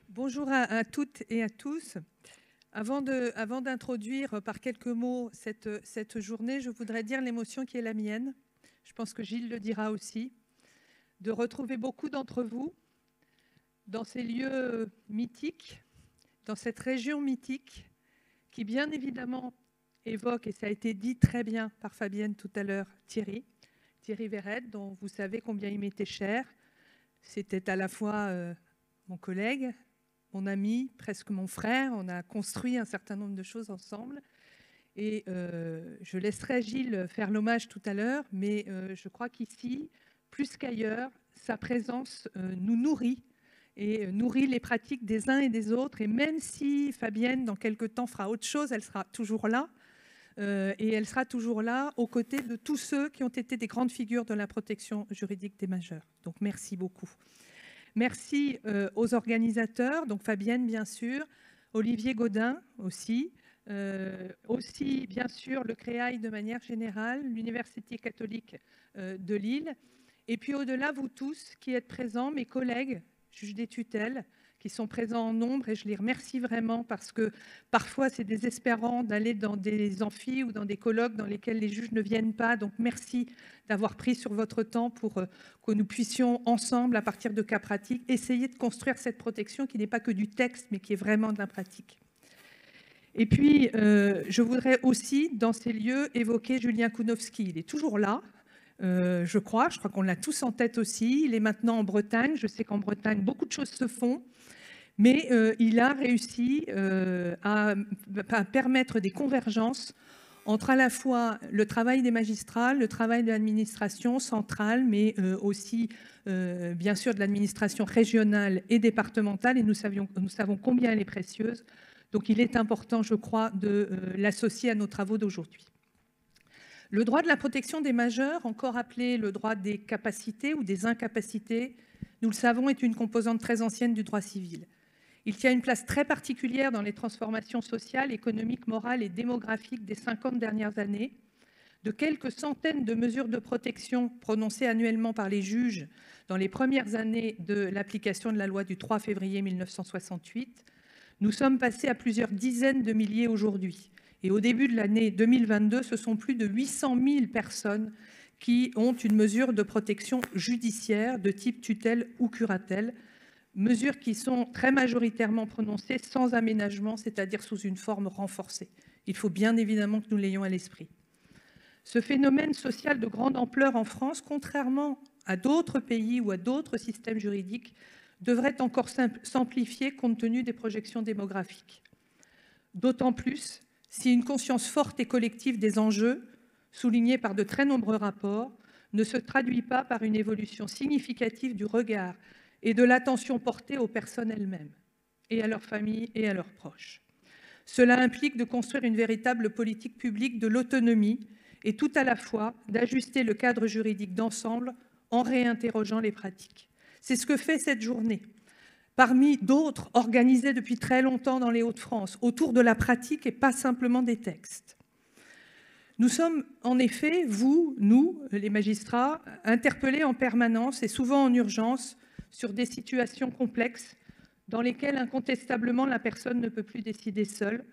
Bonjour à toutes et à tous. Avant d'introduire par quelques mots cette journée, je voudrais dire l'émotion qui est la mienne. Je pense que Gilles le dira aussi. De retrouver beaucoup d'entre vous dans ces lieux mythiques, dans cette région mythique qui bien évidemment évoque, et ça a été dit très bien par Fabienne tout à l'heure, Thierry Verrette, dont vous savez combien il m'était cher. C'était à la fois mon collègue, mon ami, presque mon frère. On a construit un certain nombre de choses ensemble. Et je laisserai Gilles faire l'hommage tout à l'heure, mais je crois qu'ici, plus qu'ailleurs, sa présence nous nourrit et nourrit les pratiques des uns et des autres. Et même si Fabienne, dans quelques temps, fera autre chose, elle sera toujours là. Et elle sera toujours là aux côtés de tous ceux qui ont été des grandes figures de la protection juridique des majeurs. Donc merci beaucoup. Merci aux organisateurs, donc Fabienne bien sûr, Olivier Gaudin aussi bien sûr le CREAI de manière générale, l'Université catholique de Lille, et puis au-delà, vous tous qui êtes présents, mes collègues, juges des tutelles, qui sont présents en nombre, et je les remercie vraiment parce que parfois c'est désespérant d'aller dans des amphis ou dans des colloques dans lesquels les juges ne viennent pas. Donc merci d'avoir pris sur votre temps pour que nous puissions ensemble, à partir de cas pratiques, essayer de construire cette protection qui n'est pas que du texte, mais qui est vraiment de la pratique. Et puis, je voudrais aussi, dans ces lieux, évoquer Julien Kounowski. Il est toujours là. Je crois qu'on l'a tous en tête aussi. Il est maintenant en Bretagne. Je sais qu'en Bretagne, beaucoup de choses se font. Mais il a réussi à permettre des convergences entre à la fois le travail des magistrats, le travail de l'administration centrale, mais aussi bien sûr de l'administration régionale et départementale. Et nous savons combien elle est précieuse. Donc il est important, je crois, de l'associer à nos travaux d'aujourd'hui. Le droit de la protection des majeurs, encore appelé le droit des capacités ou des incapacités, nous le savons, est une composante très ancienne du droit civil. Il tient une place très particulière dans les transformations sociales, économiques, morales et démographiques des 50 dernières années. De quelques centaines de mesures de protection prononcées annuellement par les juges dans les premières années de l'application de la loi du 3 février 1968, nous sommes passés à plusieurs dizaines de milliers aujourd'hui. Et au début de l'année 2022, ce sont plus de 800 000 personnes qui ont une mesure de protection judiciaire de type tutelle ou curatelle, mesures qui sont très majoritairement prononcées sans aménagement, c'est-à-dire sous une forme renforcée. Il faut bien évidemment que nous l'ayons à l'esprit. Ce phénomène social de grande ampleur en France, contrairement à d'autres pays ou à d'autres systèmes juridiques, devrait encore s'amplifier compte tenu des projections démographiques. D'autant plus si une conscience forte et collective des enjeux, soulignée par de très nombreux rapports, ne se traduit pas par une évolution significative du regard et de l'attention portée aux personnes elles-mêmes, et à leurs familles et à leurs proches. Cela implique de construire une véritable politique publique de l'autonomie et tout à la fois d'ajuster le cadre juridique d'ensemble en réinterrogeant les pratiques. C'est ce que fait cette journée, parmi d'autres organisées depuis très longtemps dans les Hauts-de-France, autour de la pratique et pas simplement des textes. Nous sommes en effet, vous, nous, les magistrats, interpellés en permanence et souvent en urgence sur des situations complexes dans lesquelles incontestablement la personne ne peut plus décider seule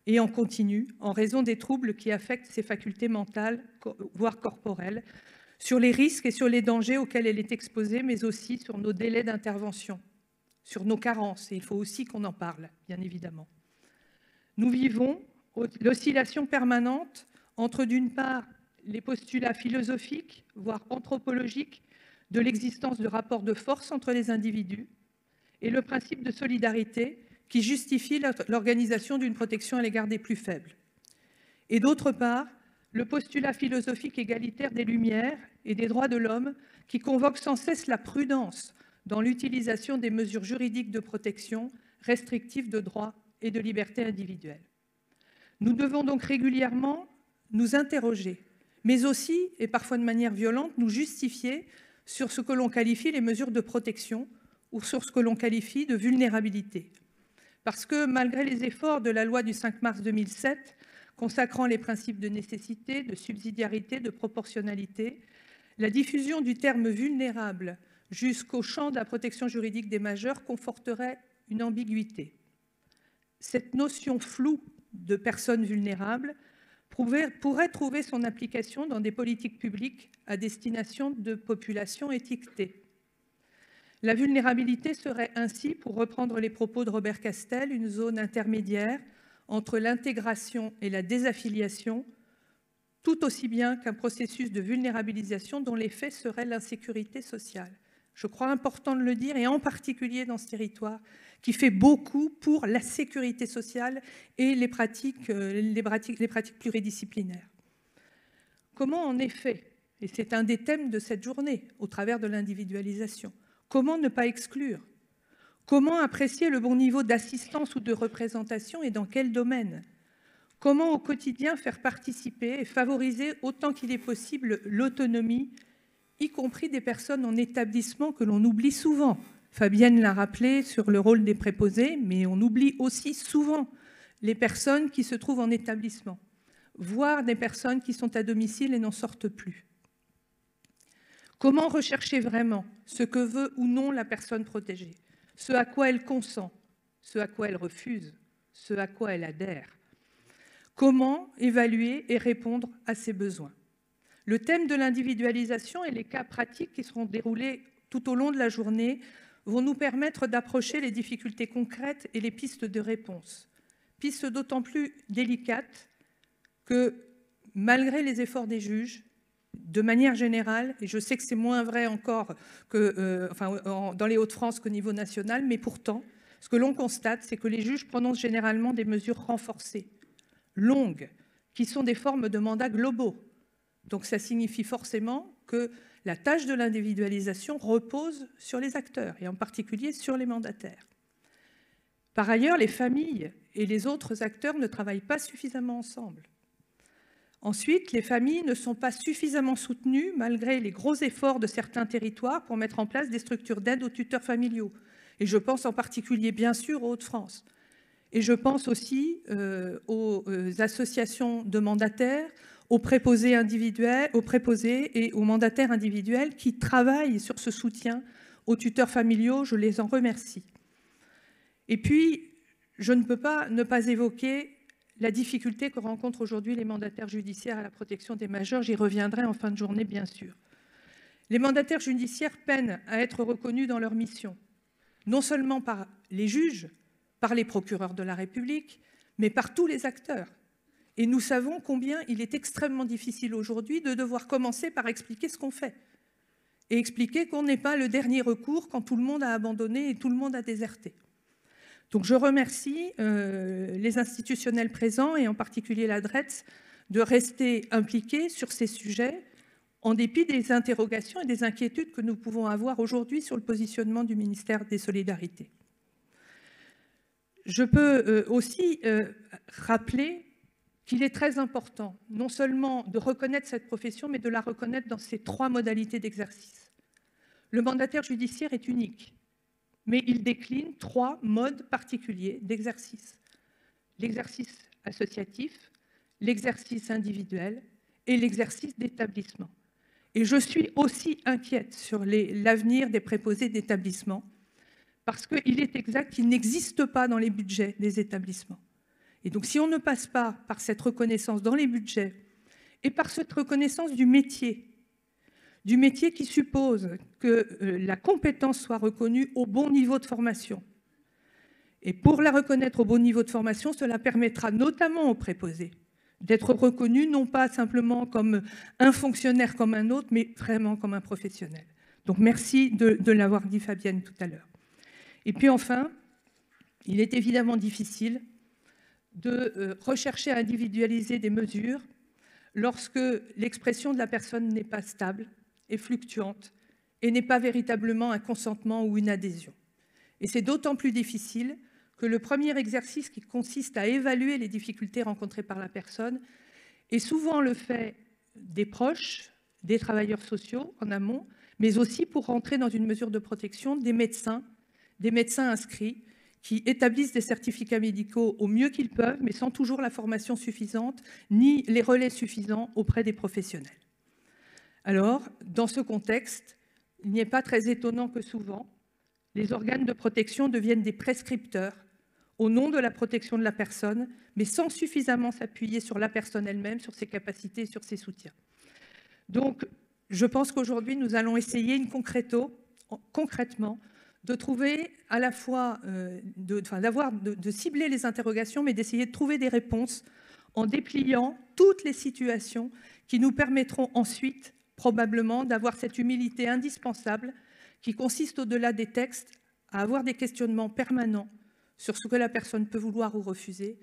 et en continu en raison des troubles qui affectent ses facultés mentales, voire corporelles, sur les risques et sur les dangers auxquels elle est exposée, mais aussi sur nos délais d'intervention, sur nos carences, et il faut aussi qu'on en parle, bien évidemment. Nous vivons l'oscillation permanente entre, d'une part, les postulats philosophiques, voire anthropologiques, de l'existence de rapports de force entre les individus, et le principe de solidarité qui justifie l'organisation d'une protection à l'égard des plus faibles. Et d'autre part, le postulat philosophique égalitaire des Lumières et des droits de l'homme qui convoque sans cesse la prudence dans l'utilisation des mesures juridiques de protection restrictives de droits et de libertés individuelles. Nous devons donc régulièrement nous interroger, mais aussi, et parfois de manière violente, nous justifier sur ce que l'on qualifie les mesures de protection ou sur ce que l'on qualifie de vulnérabilité. Parce que malgré les efforts de la loi du 5 mars 2007, consacrant les principes de nécessité, de subsidiarité, de proportionnalité, la diffusion du terme « vulnérable » jusqu'au champ de la protection juridique des majeurs conforterait une ambiguïté. Cette notion floue de personnes vulnérables pourrait trouver son application dans des politiques publiques à destination de populations étiquetées. La vulnérabilité serait ainsi, pour reprendre les propos de Robert Castel, une zone intermédiaire entre l'intégration et la désaffiliation, tout aussi bien qu'un processus de vulnérabilisation dont l'effet serait l'insécurité sociale. Je crois important de le dire, et en particulier dans ce territoire qui fait beaucoup pour la sécurité sociale et les pratiques pluridisciplinaires. Comment en effet, et c'est un des thèmes de cette journée, au travers de l'individualisation, comment ne pas exclure? Comment apprécier le bon niveau d'assistance ou de représentation et dans quel domaine? Comment au quotidien faire participer et favoriser autant qu'il est possible l'autonomie, y compris des personnes en établissement que l'on oublie souvent? Fabienne l'a rappelé sur le rôle des préposés, mais on oublie aussi souvent les personnes qui se trouvent en établissement, voire des personnes qui sont à domicile et n'en sortent plus. Comment rechercher vraiment ce que veut ou non la personne protégée, ce à quoi elle consent, ce à quoi elle refuse, ce à quoi elle adhère? Comment évaluer et répondre à ses besoins? Le thème de l'individualisation et les cas pratiques qui seront déroulés tout au long de la journée vont nous permettre d'approcher les difficultés concrètes et les pistes de réponse. Pistes d'autant plus délicates que, malgré les efforts des juges, de manière générale, et je sais que c'est moins vrai encore dans les Hauts-de-France qu'au niveau national, mais pourtant, ce que l'on constate, c'est que les juges prononcent généralement des mesures renforcées, longues, qui sont des formes de mandats globaux. Donc ça signifie forcément que la tâche de l'individualisation repose sur les acteurs, et en particulier sur les mandataires. Par ailleurs, les familles et les autres acteurs ne travaillent pas suffisamment ensemble. Ensuite, les familles ne sont pas suffisamment soutenues, malgré les gros efforts de certains territoires, pour mettre en place des structures d'aide aux tuteurs familiaux. Et je pense en particulier, bien sûr, aux Hauts-de-France. Et je pense aussi aux associations de mandataires, aux préposés individuels, aux préposés et aux mandataires individuels qui travaillent sur ce soutien aux tuteurs familiaux. Je les en remercie. Et puis, je ne peux pas ne pas évoquer la difficulté que rencontrent aujourd'hui les mandataires judiciaires à la protection des majeurs. J'y reviendrai en fin de journée, bien sûr. Les mandataires judiciaires peinent à être reconnus dans leur mission, non seulement par les juges, par les procureurs de la République, mais par tous les acteurs. Et nous savons combien il est extrêmement difficile aujourd'hui de devoir commencer par expliquer ce qu'on fait et expliquer qu'on n'est pas le dernier recours quand tout le monde a abandonné et tout le monde a déserté. Donc je remercie les institutionnels présents et en particulier la DRETS de rester impliqués sur ces sujets en dépit des interrogations et des inquiétudes que nous pouvons avoir aujourd'hui sur le positionnement du ministère des Solidarités. Je peux aussi rappeler qu'il est très important non seulement de reconnaître cette profession, mais de la reconnaître dans ses 3 modalités d'exercice. Le mandataire judiciaire est unique, mais il décline 3 modes particuliers d'exercice. L'exercice associatif, l'exercice individuel et l'exercice d'établissement. Et je suis aussi inquiète sur l'avenir des préposés d'établissement, parce qu'il est exact qu'il n'existe pas dans les budgets des établissements. Et donc, si on ne passe pas par cette reconnaissance dans les budgets et par cette reconnaissance du métier qui suppose que la compétence soit reconnue au bon niveau de formation. Et pour la reconnaître au bon niveau de formation, cela permettra notamment aux préposés d'être reconnus non pas simplement comme un fonctionnaire comme un autre, mais vraiment comme un professionnel. Donc, merci de l'avoir dit, Fabienne, tout à l'heure. Et puis enfin, il est évidemment difficile de rechercher à individualiser des mesures lorsque l'expression de la personne n'est pas stable et fluctuante et n'est pas véritablement un consentement ou une adhésion. Et c'est d'autant plus difficile que le premier exercice qui consiste à évaluer les difficultés rencontrées par la personne est souvent le fait des proches, des travailleurs sociaux en amont, mais aussi pour rentrer dans une mesure de protection des médecins inscrits qui établissent des certificats médicaux au mieux qu'ils peuvent, mais sans toujours la formation suffisante, ni les relais suffisants auprès des professionnels. Alors, dans ce contexte, il n'est pas très étonnant que souvent, les organes de protection deviennent des prescripteurs au nom de la protection de la personne, mais sans suffisamment s'appuyer sur la personne elle-même, sur ses capacités et sur ses soutiens. Donc, je pense qu'aujourd'hui, nous allons essayer concrètement, de trouver à la fois, de cibler les interrogations, mais d'essayer de trouver des réponses en dépliant toutes les situations qui nous permettront ensuite, probablement, d'avoir cette humilité indispensable qui consiste, au-delà des textes, à avoir des questionnements permanents sur ce que la personne peut vouloir ou refuser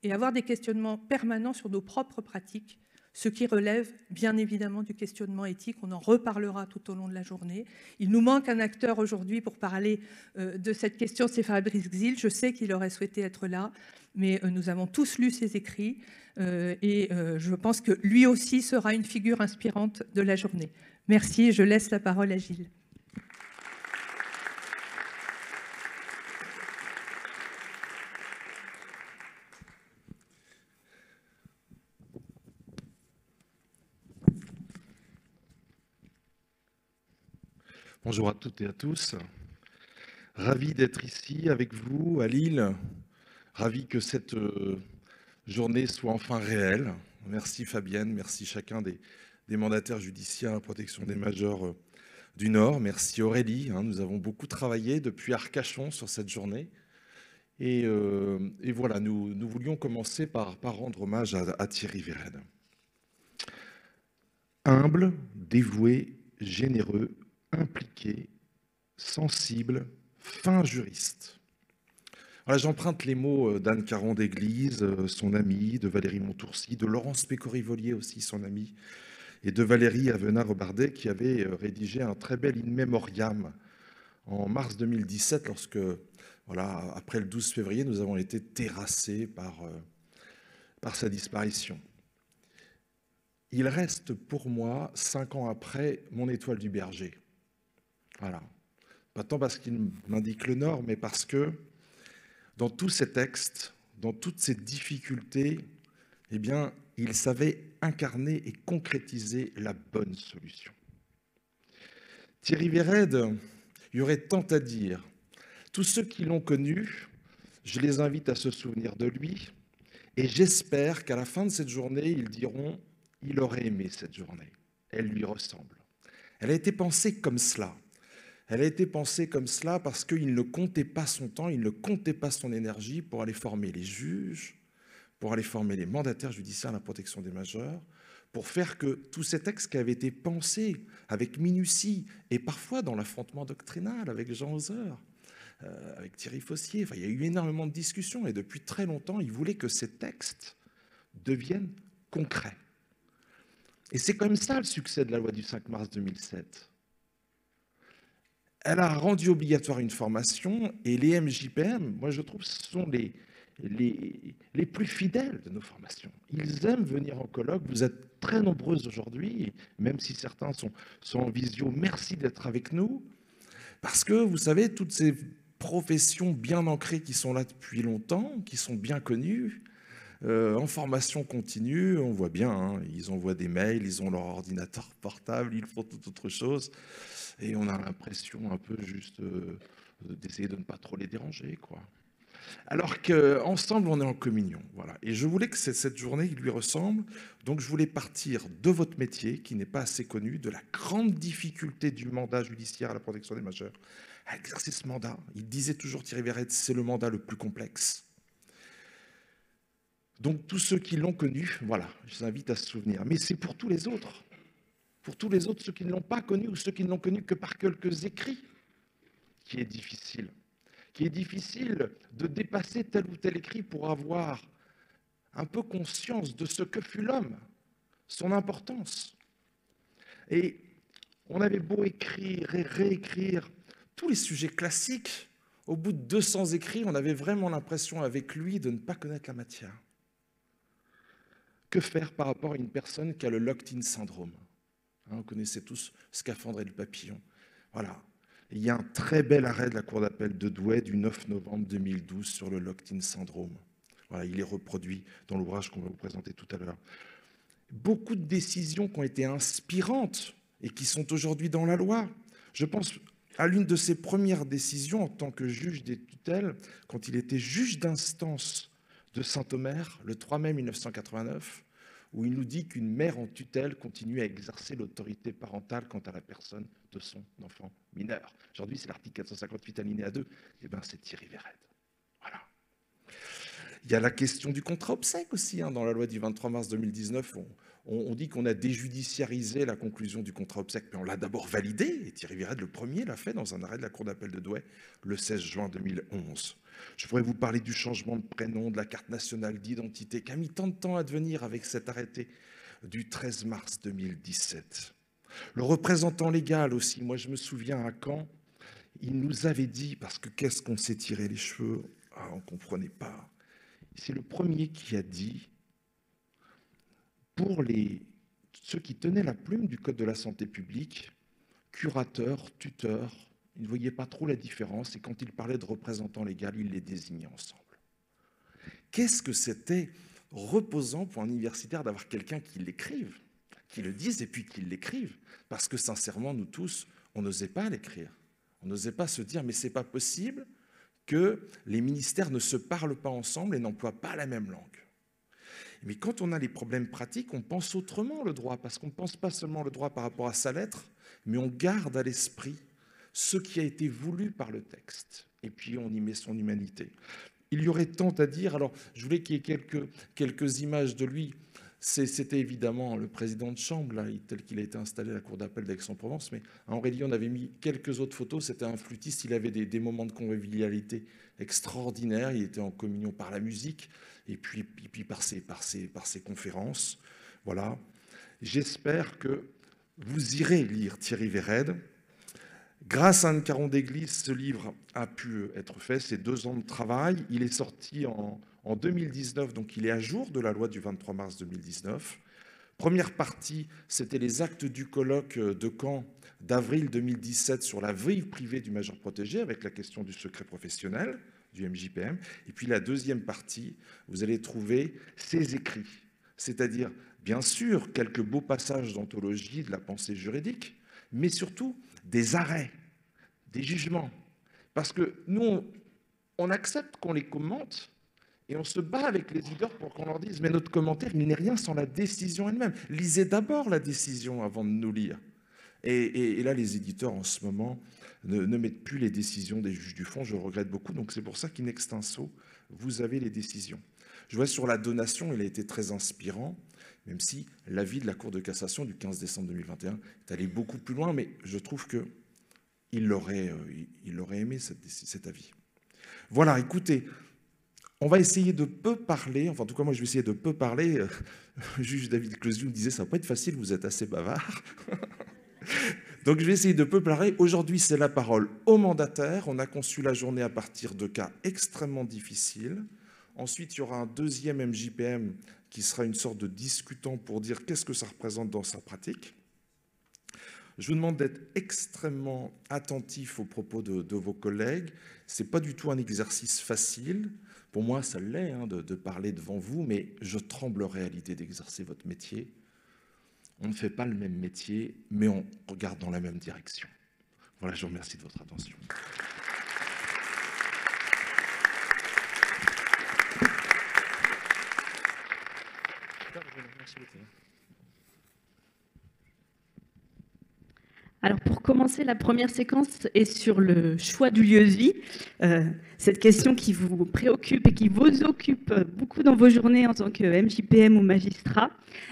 et avoir des questionnements permanents sur nos propres pratiques, ce qui relève bien évidemment du questionnement éthique. On en reparlera tout au long de la journée. Il nous manque un acteur aujourd'hui pour parler de cette question, c'est Fabrice Xil. Je sais qu'il aurait souhaité être là, mais nous avons tous lu ses écrits et je pense que lui aussi sera une figure inspirante de la journée. Merci, je laisse la parole à Gilles. Bonjour à toutes et à tous. Ravi d'être ici avec vous à Lille. Ravi que cette journée soit enfin réelle. Merci Fabienne, merci chacun des mandataires judiciaires à la protection des majeurs du Nord. Merci Aurélie. Nous avons beaucoup travaillé depuis Arcachon sur cette journée. Et voilà, nous voulions commencer par rendre hommage à Thierry Véred. Humble, dévoué, généreux, impliqué, sensible, fin juriste. Voilà, j'emprunte les mots d'Anne Caron d'Église, son amie, de Valérie Montourcy, de Laurence Pécori-Vollier aussi, son amie, et de Valérie Avenat-Robardet, qui avait rédigé un très bel in memoriam en mars 2017, lorsque, voilà, après le 12 février, nous avons été terrassés par sa disparition. Il reste pour moi, 5 ans après, mon étoile du berger. Voilà. Pas tant parce qu'il m'indique le Nord, mais parce que dans tous ces textes, dans toutes ces difficultés, eh bien, il savait incarner et concrétiser la bonne solution. Thierry Véred, il y aurait tant à dire. Tous ceux qui l'ont connu, je les invite à se souvenir de lui, et j'espère qu'à la fin de cette journée, ils diront « il aurait aimé cette journée, elle lui ressemble ». Elle a été pensée comme cela. Elle a été pensée comme cela parce qu'il ne comptait pas son temps, il ne comptait pas son énergie pour aller former les juges, pour aller former les mandataires judiciaires à la protection des majeurs, pour faire que tous ces textes qui avaient été pensés avec minutie et parfois dans l'affrontement doctrinal avec Jean Hauser, avec Thierry Fossier, enfin, il y a eu énormément de discussions et depuis très longtemps, il voulait que ces textes deviennent concrets. Et c'est comme ça le succès de la loi du 5 mars 2007. Elle a rendu obligatoire une formation et les MJPM, moi je trouve, ce sont les plus fidèles de nos formations. Ils aiment venir en colloque. Vous êtes très nombreuses aujourd'hui, même si certains sont en visio. Merci d'être avec nous. Parce que, vous savez, toutes ces professions bien ancrées qui sont là depuis longtemps, qui sont bien connues, en formation continue, on voit bien, ils envoient des mails, ils ont leur ordinateur portable, ils font toute autre chose. Et on a l'impression un peu juste d'essayer de ne pas trop les déranger, quoi. Alors qu'ensemble, on est en communion. Voilà. Et je voulais que cette journée lui ressemble. Donc, je voulais partir de votre métier, qui n'est pas assez connu, de la grande difficulté du mandat judiciaire à la protection des majeurs, à exercer ce mandat. Il disait toujours, Thierry Véred, c'est le mandat le plus complexe. Donc, tous ceux qui l'ont connu, voilà, je vous invite à se souvenir. Mais c'est pour tous les autres. Pour tous les autres, ceux qui ne l'ont pas connu ou ceux qui ne l'ont connu que par quelques écrits, qui est difficile. Qui est difficile de dépasser tel ou tel écrit pour avoir un peu conscience de ce que fut l'homme, son importance. Et on avait beau écrire et réécrire tous les sujets classiques, au bout de 200 écrits, on avait vraiment l'impression avec lui de ne pas connaître la matière. Que faire par rapport à une personne qui a le locked-in syndrome? Vous connaissez tous Scaphandre et le papillon. Voilà. Il y a un très bel arrêt de la Cour d'appel de Douai du 9 novembre 2012 sur le locked-in syndrome. Voilà, il est reproduit dans l'ouvrage qu'on va vous présenter tout à l'heure. Beaucoup de décisions qui ont été inspirantes et qui sont aujourd'hui dans la loi. Je pense à l'une de ses premières décisions en tant que juge des tutelles, quand il était juge d'instance de Saint-Omer, le 3 mai 1989, où il nous dit qu'une mère en tutelle continue à exercer l'autorité parentale quant à la personne de son enfant mineur. Aujourd'hui, c'est l'article 458 alinéa 2, et bien c'est Thierry Véred. Voilà. Il y a la question du contrat obsèque aussi, dans la loi du 23 mars 2019, on dit qu'on a déjudiciarisé la conclusion du contrat obsèque, mais on l'a d'abord validé, et Thierry Véred, le premier, l'a fait dans un arrêt de la Cour d'appel de Douai, le 16 juin 2011. Je pourrais vous parler du changement de prénom, de la carte nationale d'identité, qui a mis tant de temps à devenir avec cet arrêté du 13 mars 2017. Le représentant légal aussi, moi je me souviens à Caen, il nous avait dit, parce que qu'est-ce qu'on s'est tiré les cheveux, on ne comprenait pas. C'est le premier qui a dit, pour ceux qui tenaient la plume du Code de la santé publique, curateur, tuteur, il ne voyait pas trop la différence et quand il parlait de représentant légal, il les désignait ensemble. Qu'est-ce que c'était reposant pour un universitaire d'avoir quelqu'un qui l'écrive, qui le dise et puis qui l'écrive, parce que sincèrement, nous tous, on n'osait pas l'écrire. On n'osait pas se dire, mais c'est pas possible que les ministères ne se parlent pas ensemble et n'emploient pas la même langue. Mais quand on a les problèmes pratiques, on pense autrement le droit, parce qu'on ne pense pas seulement le droit par rapport à sa lettre, mais on garde à l'esprit ce qui a été voulu par le texte. Et puis on y met son humanité. Il y aurait tant à dire. Alors, je voulais qu'il y ait quelques images de lui. C'était évidemment le président de chambre, là, tel qu'il a été installé à la cour d'appel d'Aix-en-Provence, mais à Aurélie, on avait mis quelques autres photos. C'était un flûtiste, il avait des moments de convivialité extraordinaires. Il était en communion par la musique et puis par ses conférences. Voilà. J'espère que vous irez lire Thierry Véred. Grâce à Anne Caron d'Église, ce livre a pu être fait. C'est 2 ans de travail. Il est sorti en 2019, donc il est à jour de la loi du 23 mars 2019. Première partie, c'était les actes du colloque de Caen d'avril 2017 sur la vie privée du major protégé, avec la question du secret professionnel du MJPM. Et puis la deuxième partie, vous allez trouver ses écrits, c'est-à-dire, bien sûr, quelques beaux passages d'anthologie de la pensée juridique, mais surtout des arrêts, des jugements. Parce que nous, on accepte qu'on les commente et on se bat avec les éditeurs pour qu'on leur dise « mais notre commentaire, il n'est rien sans la décision elle-même. Lisez d'abord la décision avant de nous lire ». Et là, les éditeurs, en ce moment, ne mettent plus les décisions des juges du fond. Je regrette beaucoup. Donc, c'est pour ça qu'in extenso, vous avez les décisions. Je vois sur la donation, il a été très inspirant, même si l'avis de la Cour de cassation du 15 décembre 2021 est allé beaucoup plus loin, mais je trouve qu'il aurait aimé cet avis. Voilà, écoutez, on va essayer de peu parler, enfin en tout cas moi je vais essayer de peu parler. Le juge David Closiou disait ça va pas être facile, vous êtes assez bavard. Donc je vais essayer de peu parler. Aujourd'hui c'est la parole au mandataire. On a conçu la journée à partir de cas extrêmement difficiles. Ensuite il y aura un deuxième MJPM qui sera une sorte de discutant pour dire qu'est-ce que ça représente dans sa pratique. Je vous demande d'être extrêmement attentif aux propos de vos collègues. Ce n'est pas du tout un exercice facile. Pour moi, ça l'est de parler devant vous, mais je tremblerais à l'idée d'exercer votre métier. On ne fait pas le même métier, mais on regarde dans la même direction. Voilà, je vous remercie de votre attention. Alors pour commencer, la première séquence est sur le choix du lieu de vie. Cette question qui vous préoccupe et qui vous occupe beaucoup dans vos journées en tant que MJPM ou magistrat.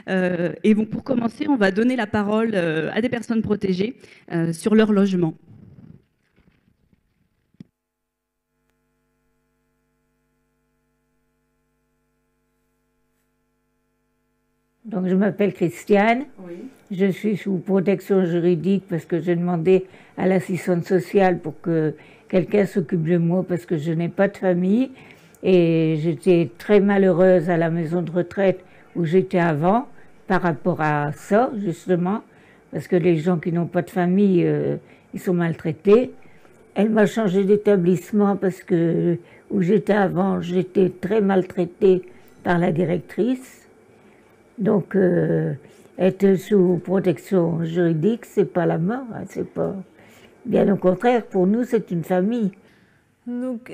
Et bon, pour commencer, on va donner la parole à des personnes protégées sur leur logement. Donc, je m'appelle Christiane. Oui. Je suis sous protection juridique parce que j'ai demandé à l'assistante sociale pour que quelqu'un s'occupe de moi parce que je n'ai pas de famille. Et j'étais très malheureuse à la maison de retraite où j'étais avant par rapport à ça, justement, parce que les gens qui n'ont pas de famille, ils sont maltraités. Elle m'a changé d'établissement parce que où j'étais avant, j'étais très maltraitée par la directrice. Donc, être sous protection juridique, c'est pas la mort, hein, c'est pas... Bien au contraire, pour nous, c'est une famille. Donc,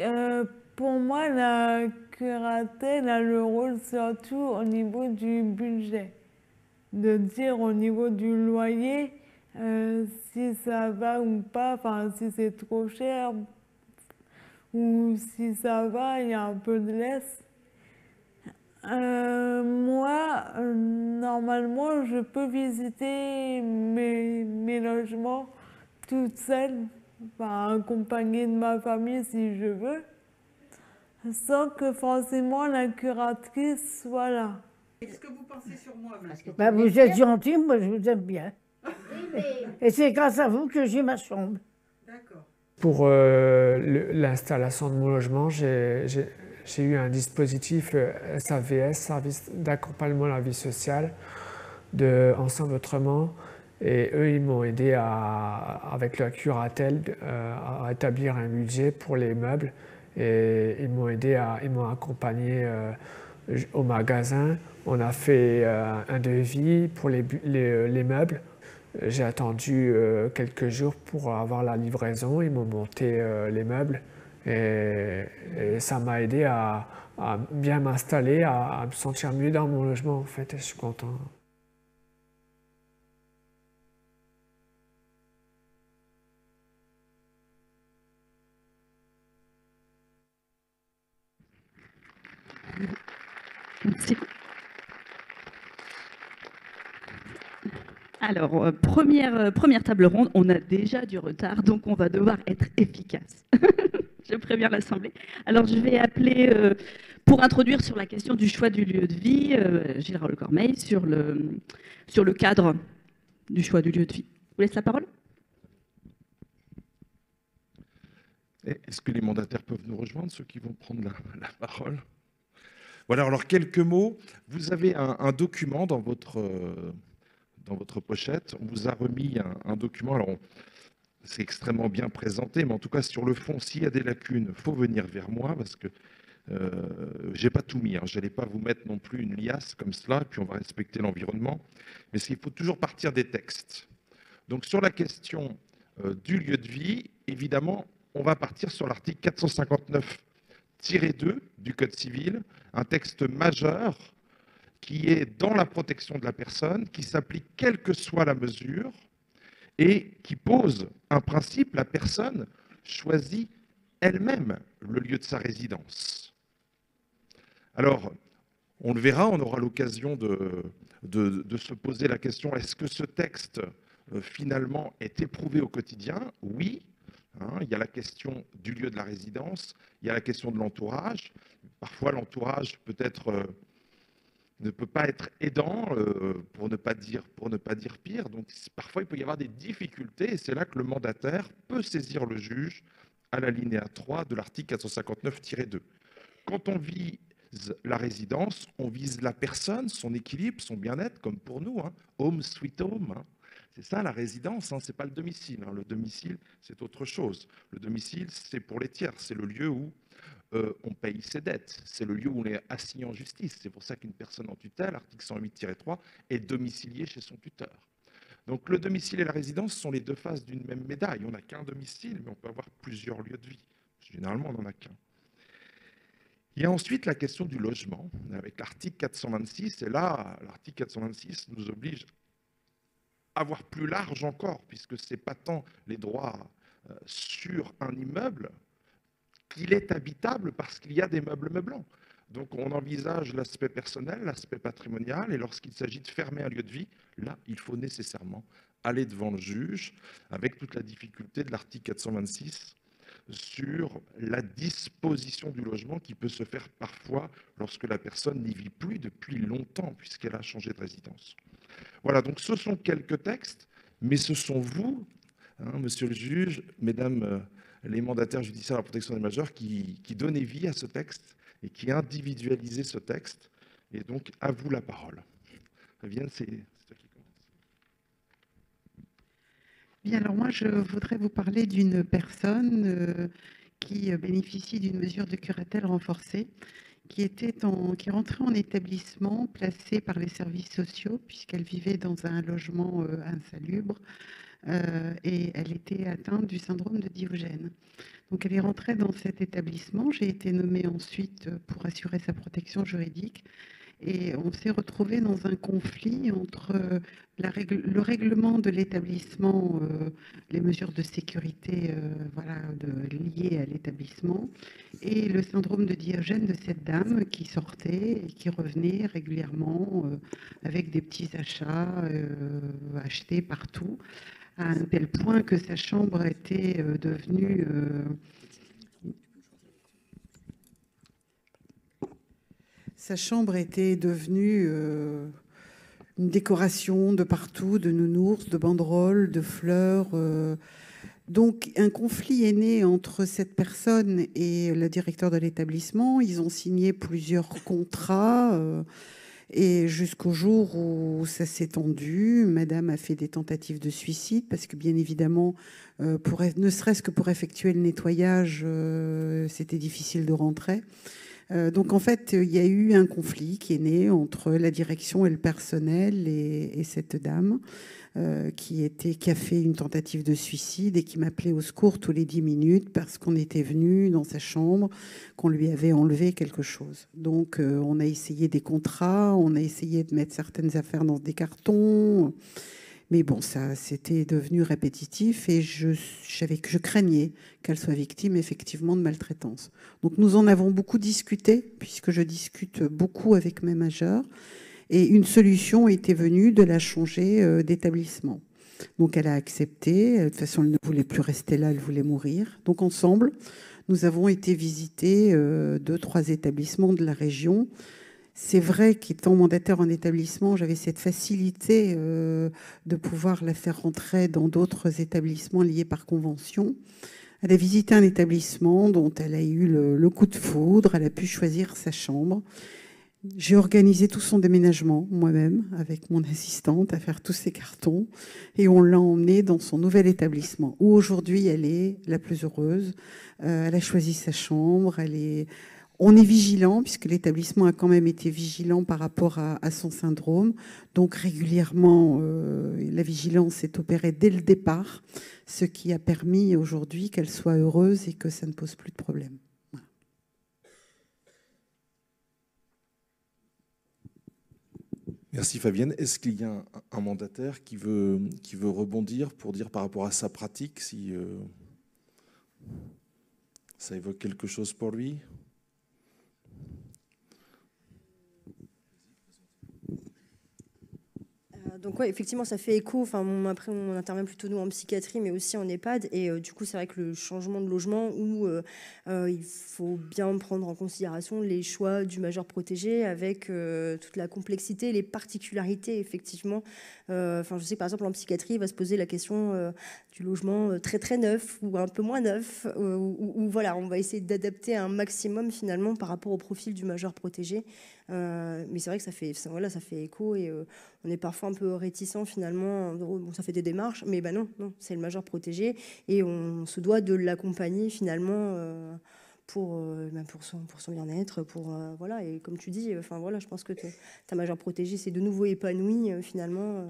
pour moi, la curatelle a le rôle surtout au niveau du budget. De dire au niveau du loyer si ça va ou pas, enfin si c'est trop cher ou si ça va, il y a un peu de laisse. Moi, normalement, je peux visiter mes logements toute seule, enfin, accompagnée de ma famille si je veux, sans que forcément la curatrice soit là. Qu'est-ce que vous pensez sur moi maintenant? Ben, vous êtes gentil, moi je vous aime bien. Et c'est grâce à vous que j'ai ma chambre. D'accord. Pour l'installation de mon logement, j'ai eu un dispositif SAVS, Service d'accompagnement à la vie sociale, de Ensemble Autrement. Et eux, ils m'ont aidé avec la curatelle à établir un budget pour les meubles. Et ils m'ont accompagné au magasin. On a fait un devis pour les meubles. J'ai attendu quelques jours pour avoir la livraison. Ils m'ont monté les meubles et ça m'a aidé à bien m'installer, à me sentir mieux dans mon logement en fait. Et je suis content. Merci. Alors, première table ronde, on a déjà du retard, donc on va devoir être efficace. Je préviens l'Assemblée. Alors, je vais appeler, pour introduire sur la question du choix du lieu de vie, Gérard Lecormeille, sur le cadre du choix du lieu de vie. Je vous laisse la parole. Est-ce que les mandataires peuvent nous rejoindre, ceux qui vont prendre la parole? Voilà, alors quelques mots. Vous avez un document dans votre pochette. On vous a remis un document. Alors, c'est extrêmement bien présenté, mais en tout cas, sur le fond, s'il y a des lacunes, il faut venir vers moi parce que je n'ai pas tout mis. Hein. Je n'allais pas vous mettre non plus une liasse comme cela, puis on va respecter l'environnement. Mais il faut toujours partir des textes. Donc, sur la question du lieu de vie, évidemment, on va partir sur l'article 459-2 du Code civil, un texte majeur qui est dans la protection de la personne, qui s'applique quelle que soit la mesure et qui pose un principe, la personne choisit elle-même le lieu de sa résidence. Alors, on le verra, on aura l'occasion de se poser la question, est-ce que ce texte finalement est éprouvé au quotidien? Oui. Hein, il y a la question du lieu de la résidence, il y a la question de l'entourage. Parfois, l'entourage ne peut pas être aidant, pour ne pas dire pire. Donc, parfois, il peut y avoir des difficultés, et c'est là que le mandataire peut saisir le juge à l'alinéa 3 de l'article 459-2. Quand on vise la résidence, on vise la personne, son équilibre, son bien-être, comme pour nous, hein, home sweet home. Hein. C'est ça la résidence, hein, ce n'est pas le domicile. Hein. Le domicile, c'est autre chose. Le domicile, c'est pour les tiers, c'est le lieu où on paye ses dettes. C'est le lieu où on est assigné en justice. C'est pour ça qu'une personne en tutelle, article 108-3, est domiciliée chez son tuteur. Donc le domicile et la résidence sont les deux faces d'une même médaille. On n'a qu'un domicile, mais on peut avoir plusieurs lieux de vie. Généralement, on n'en a qu'un. Il y a ensuite la question du logement, avec l'article 426. Et là, l'article 426 nous oblige à voir plus large encore, puisque ce n'est pas tant les droits sur un immeuble, qu'il est habitable parce qu'il y a des meubles meublants. Donc on envisage l'aspect personnel, l'aspect patrimonial, et lorsqu'il s'agit de fermer un lieu de vie, là, il faut nécessairement aller devant le juge, avec toute la difficulté de l'article 426 sur la disposition du logement qui peut se faire parfois lorsque la personne n'y vit plus depuis longtemps, puisqu'elle a changé de résidence. Voilà, donc ce sont quelques textes, mais ce sont vous, hein, monsieur le juge, mesdames les mandataires judiciaires à la protection des majeurs, qui donnez vie à ce texte et qui individualisez ce texte. Et donc, à vous la parole. Fabienne, c'est toi qui commence. Bien, alors moi, je voudrais vous parler d'une personne qui bénéficie d'une mesure de curatelle renforcée, qui rentrait en établissement placé par les services sociaux, puisqu'elle vivait dans un logement insalubre, et elle était atteinte du syndrome de Diogène. Donc elle est rentrée dans cet établissement. J'ai été nommée ensuite pour assurer sa protection juridique. Et on s'est retrouvé dans un conflit entre le règlement de l'établissement, les mesures de sécurité liées à l'établissement, et le syndrome de Diogène de cette dame qui sortait et qui revenait régulièrement avec des petits achats achetés partout, à un tel point que sa chambre était devenue... Sa chambre était devenue une décoration de partout, de nounours, de banderoles, de fleurs. Donc un conflit est né entre cette personne et le directeur de l'établissement. Ils ont signé plusieurs contrats et jusqu'au jour où ça s'est tendu. Madame a fait des tentatives de suicide parce que bien évidemment, ne serait-ce que pour effectuer le nettoyage, c'était difficile de rentrer. Donc en fait, il y a eu un conflit qui est né entre la direction et le personnel et cette dame qui a fait une tentative de suicide et qui m'appelait au secours tous les 10 minutes parce qu'on était venu dans sa chambre, qu'on lui avait enlevé quelque chose. Donc on a essayé des contrats, on a essayé de mettre certaines affaires dans des cartons. Mais bon, ça, c'était devenu répétitif et je craignais qu'elle soit victime effectivement de maltraitance. Donc nous en avons beaucoup discuté, puisque je discute beaucoup avec mes majeurs, et une solution était venue de la changer d'établissement. Donc elle a accepté, de toute façon elle ne voulait plus rester là, elle voulait mourir. Donc ensemble, nous avons été visiter 2-3 établissements de la région. C'est vrai qu'étant mandataire en établissement, j'avais cette facilité de pouvoir la faire rentrer dans d'autres établissements liés par convention. Elle a visité un établissement dont elle a eu le coup de foudre, elle a pu choisir sa chambre. J'ai organisé tout son déménagement moi-même avec mon assistante à faire tous ses cartons et on l'a emmenée dans son nouvel établissement où aujourd'hui elle est la plus heureuse. Elle a choisi sa chambre, on est vigilant, puisque l'établissement a quand même été vigilant par rapport à son syndrome. Donc régulièrement, la vigilance est opérée dès le départ, ce qui a permis aujourd'hui qu'elle soit heureuse et que ça ne pose plus de problème. Voilà. Merci Fabienne. Est-ce qu'il y a un mandataire qui veut rebondir pour dire par rapport à sa pratique si ça évoque quelque chose pour lui ? Donc ouais, effectivement, ça fait écho. Enfin, après, on intervient plutôt nous en psychiatrie, mais aussi en EHPAD. Et du coup, c'est vrai que le changement de logement où il faut bien prendre en considération les choix du majeur protégé avec toute la complexité, les particularités, effectivement. Enfin, je sais que par exemple en psychiatrie, il va se poser la question du logement très très neuf ou un peu moins neuf. Où voilà, on va essayer d'adapter un maximum finalement par rapport au profil du majeur protégé. Mais c'est vrai que ça fait écho et on est parfois un peu réticent finalement. Bon, ça fait des démarches, mais non, c'est le majeur protégé et on se doit de l'accompagner finalement pour son bien-être, voilà. Et comme tu dis, je pense que ta majeur protégée s'est de nouveau épanouie finalement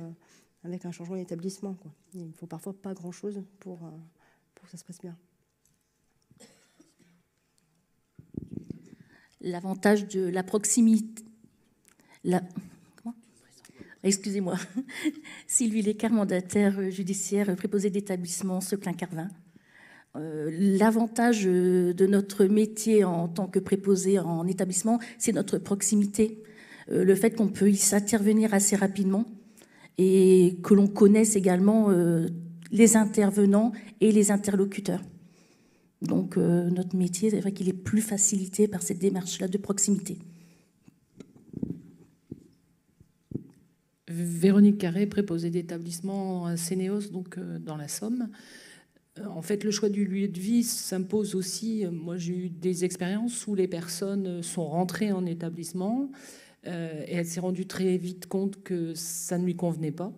avec un changement d'établissement. Il ne faut parfois pas grand-chose pour que ça se passe bien. L'avantage de la proximité. Excusez-moi. Sylvie Lécart, mandataire judiciaire, préposé d'établissement Seclin-Carvin. L'avantage de notre métier en tant que préposé en établissement, c'est notre proximité. Le fait qu'on peut y intervenir assez rapidement et que l'on connaisse également les intervenants et les interlocuteurs. Donc notre métier, c'est vrai qu'il est plus facilité par cette démarche-là de proximité. Véronique Carré, préposée d'établissement à Sénéos, donc dans la Somme. En fait, le choix du lieu de vie s'impose aussi. Moi, j'ai eu des expériences où les personnes sont rentrées en établissement et elle s'est rendue très vite compte que ça ne lui convenait pas.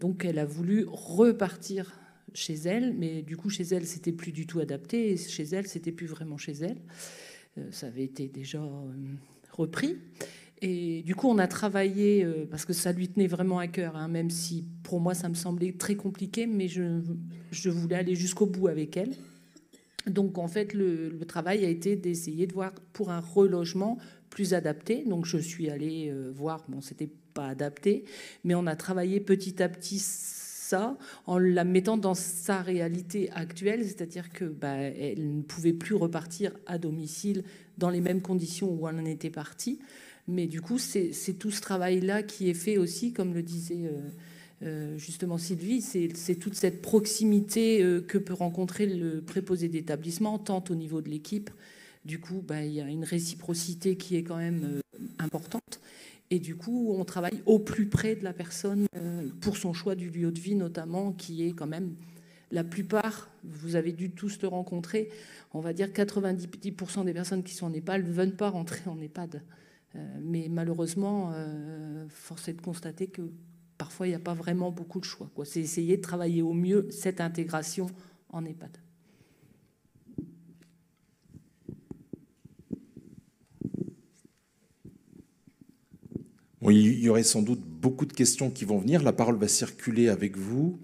Donc, elle a voulu repartir chez elle, mais du coup, chez elle, c'était plus du tout adapté, et chez elle, c'était plus vraiment chez elle. ça avait été déjà repris. Et du coup, on a travaillé, parce que ça lui tenait vraiment à cœur, hein, même si pour moi, ça me semblait très compliqué, mais je voulais aller jusqu'au bout avec elle. Donc, en fait, le travail a été d'essayer de voir pour un relogement plus adapté. Donc, je suis allée voir, bon, c'était pas adapté, mais on a travaillé petit à petit ça en la mettant dans sa réalité actuelle, c'est-à-dire que elle ne pouvait plus repartir à domicile dans les mêmes conditions où elle en était partie. Mais du coup, c'est tout ce travail-là qui est fait aussi, comme le disait justement Sylvie, c'est toute cette proximité que peut rencontrer le préposé d'établissement, tant au niveau de l'équipe. Du coup, il y a une réciprocité qui est quand même importante. Et du coup, on travaille au plus près de la personne pour son choix du lieu de vie, notamment, qui est quand même la plupart, vous avez dû tous le rencontrer, on va dire 90% des personnes qui sont en EHPAD ne veulent pas rentrer en EHPAD. Mais malheureusement, force est de constater que parfois, il n'y a pas vraiment beaucoup de choix. C'est essayer de travailler au mieux cette intégration en EHPAD. Bon, il y aurait sans doute beaucoup de questions qui vont venir. La parole va circuler avec vous.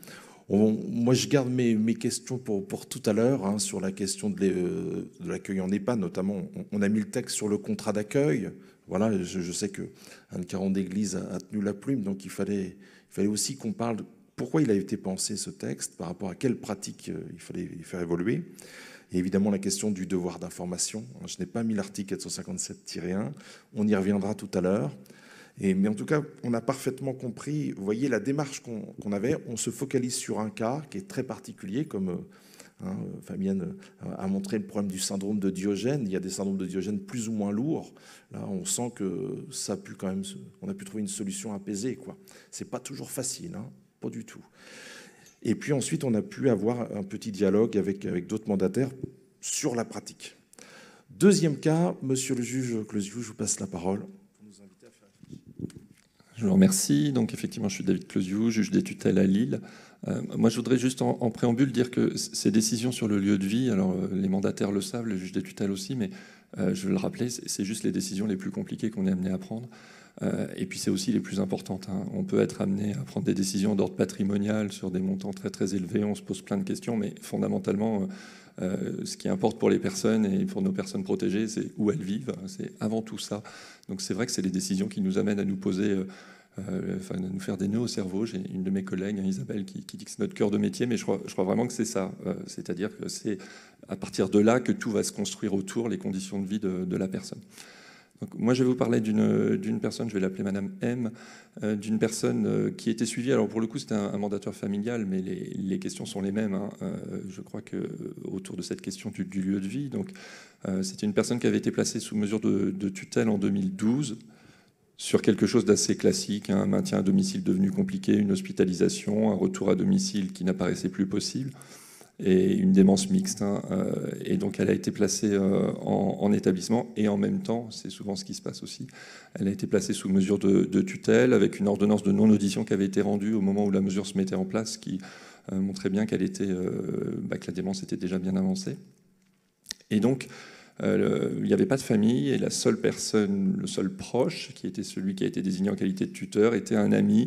Moi, je garde mes questions pour tout à l'heure, hein, sur la question de l'accueil en EHPAD. Notamment, on a mis le texte sur le contrat d'accueil. Voilà, je sais que Anne Caron d'Église a tenu la plume, donc il fallait aussi qu'on parle de pourquoi il a été pensé ce texte, par rapport à quelles pratiques il fallait faire évoluer. Et évidemment, la question du devoir d'information. Je n'ai pas mis l'article 457-1, on y reviendra tout à l'heure. Mais en tout cas, on a parfaitement compris, vous voyez, la démarche qu'on avait. On se focalise sur un cas qui est très particulier, comme Fabienne a montré le problème du syndrome de Diogène. Il y a des syndromes de Diogène plus ou moins lourds. Là, on sent que ça a pu quand même, on a pu trouver une solution apaisée, quoi. C'est pas toujours facile, hein, pas du tout. Et puis ensuite, on a pu avoir un petit dialogue avec d'autres mandataires sur la pratique. Deuxième cas, monsieur le juge Closiou, je vous passe la parole. Je vous remercie. Donc effectivement, je suis David Closiou, juge des tutelles à Lille. Moi, je voudrais juste en préambule dire que ces décisions sur le lieu de vie, alors les mandataires le savent, le juge des tutelles aussi, mais je veux le rappeler, c'est juste les décisions les plus compliquées qu'on est amené à prendre. Et puis c'est aussi les plus importantes, hein. On peut être amené à prendre des décisions d'ordre patrimonial sur des montants très très élevés, on se pose plein de questions, mais fondamentalement, ce qui importe pour les personnes et pour nos personnes protégées, c'est où elles vivent, c'est avant tout ça. Donc c'est vrai que c'est les décisions qui nous amènent à nous poser, à nous faire des nœuds au cerveau. J'ai une de mes collègues, Isabelle, qui dit que c'est notre cœur de métier, mais je crois vraiment que c'est ça. C'est-à-dire que c'est à partir de là que tout va se construire autour, les conditions de vie de la personne. Donc, moi, je vais vous parler d'une personne, je vais l'appeler Madame M, d'une personne qui était suivie. Alors, pour le coup, c'était un mandateur familial, mais les questions sont les mêmes, hein. Je crois que autour de cette question du lieu de vie. Donc, c'était une personne qui avait été placée sous mesure de tutelle en 2012 sur quelque chose d'assez classique, hein, un maintien à domicile devenu compliqué, une hospitalisation, un retour à domicile qui n'apparaissait plus possible, et une démence mixte, hein, et donc elle a été placée en établissement, et en même temps, c'est souvent ce qui se passe aussi, elle a été placée sous mesure de tutelle avec une ordonnance de non-audition qui avait été rendue au moment où la mesure se mettait en place, qui montrait bien que la démence était déjà bien avancée. Et donc, il n'y avait pas de famille, et la seule personne, le seul proche, qui était celui qui a été désigné en qualité de tuteur, était un ami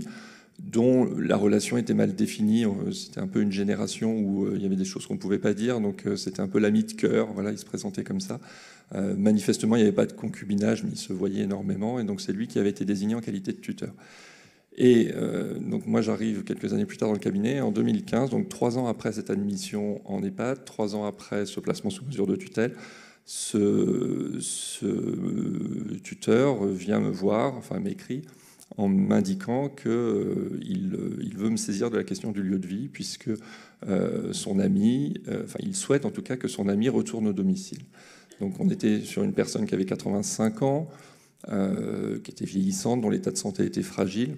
dont la relation était mal définie. C'était un peu une génération où il y avait des choses qu'on ne pouvait pas dire, donc c'était un peu l'ami de cœur, voilà, il se présentait comme ça. Manifestement, il n'y avait pas de concubinage, mais il se voyait énormément, et donc c'est lui qui avait été désigné en qualité de tuteur. Et donc moi, j'arrive quelques années plus tard dans le cabinet, en 2015, donc 3 ans après cette admission en EHPAD, 3 ans après ce placement sous mesure de tutelle, ce tuteur vient me voir, enfin m'écrit, en m'indiquant qu'il veut me saisir de la question du lieu de vie, puisque son ami, il souhaite en tout cas que son ami retourne au domicile. Donc on était sur une personne qui avait 85 ans, qui était vieillissante, dont l'état de santé était fragile.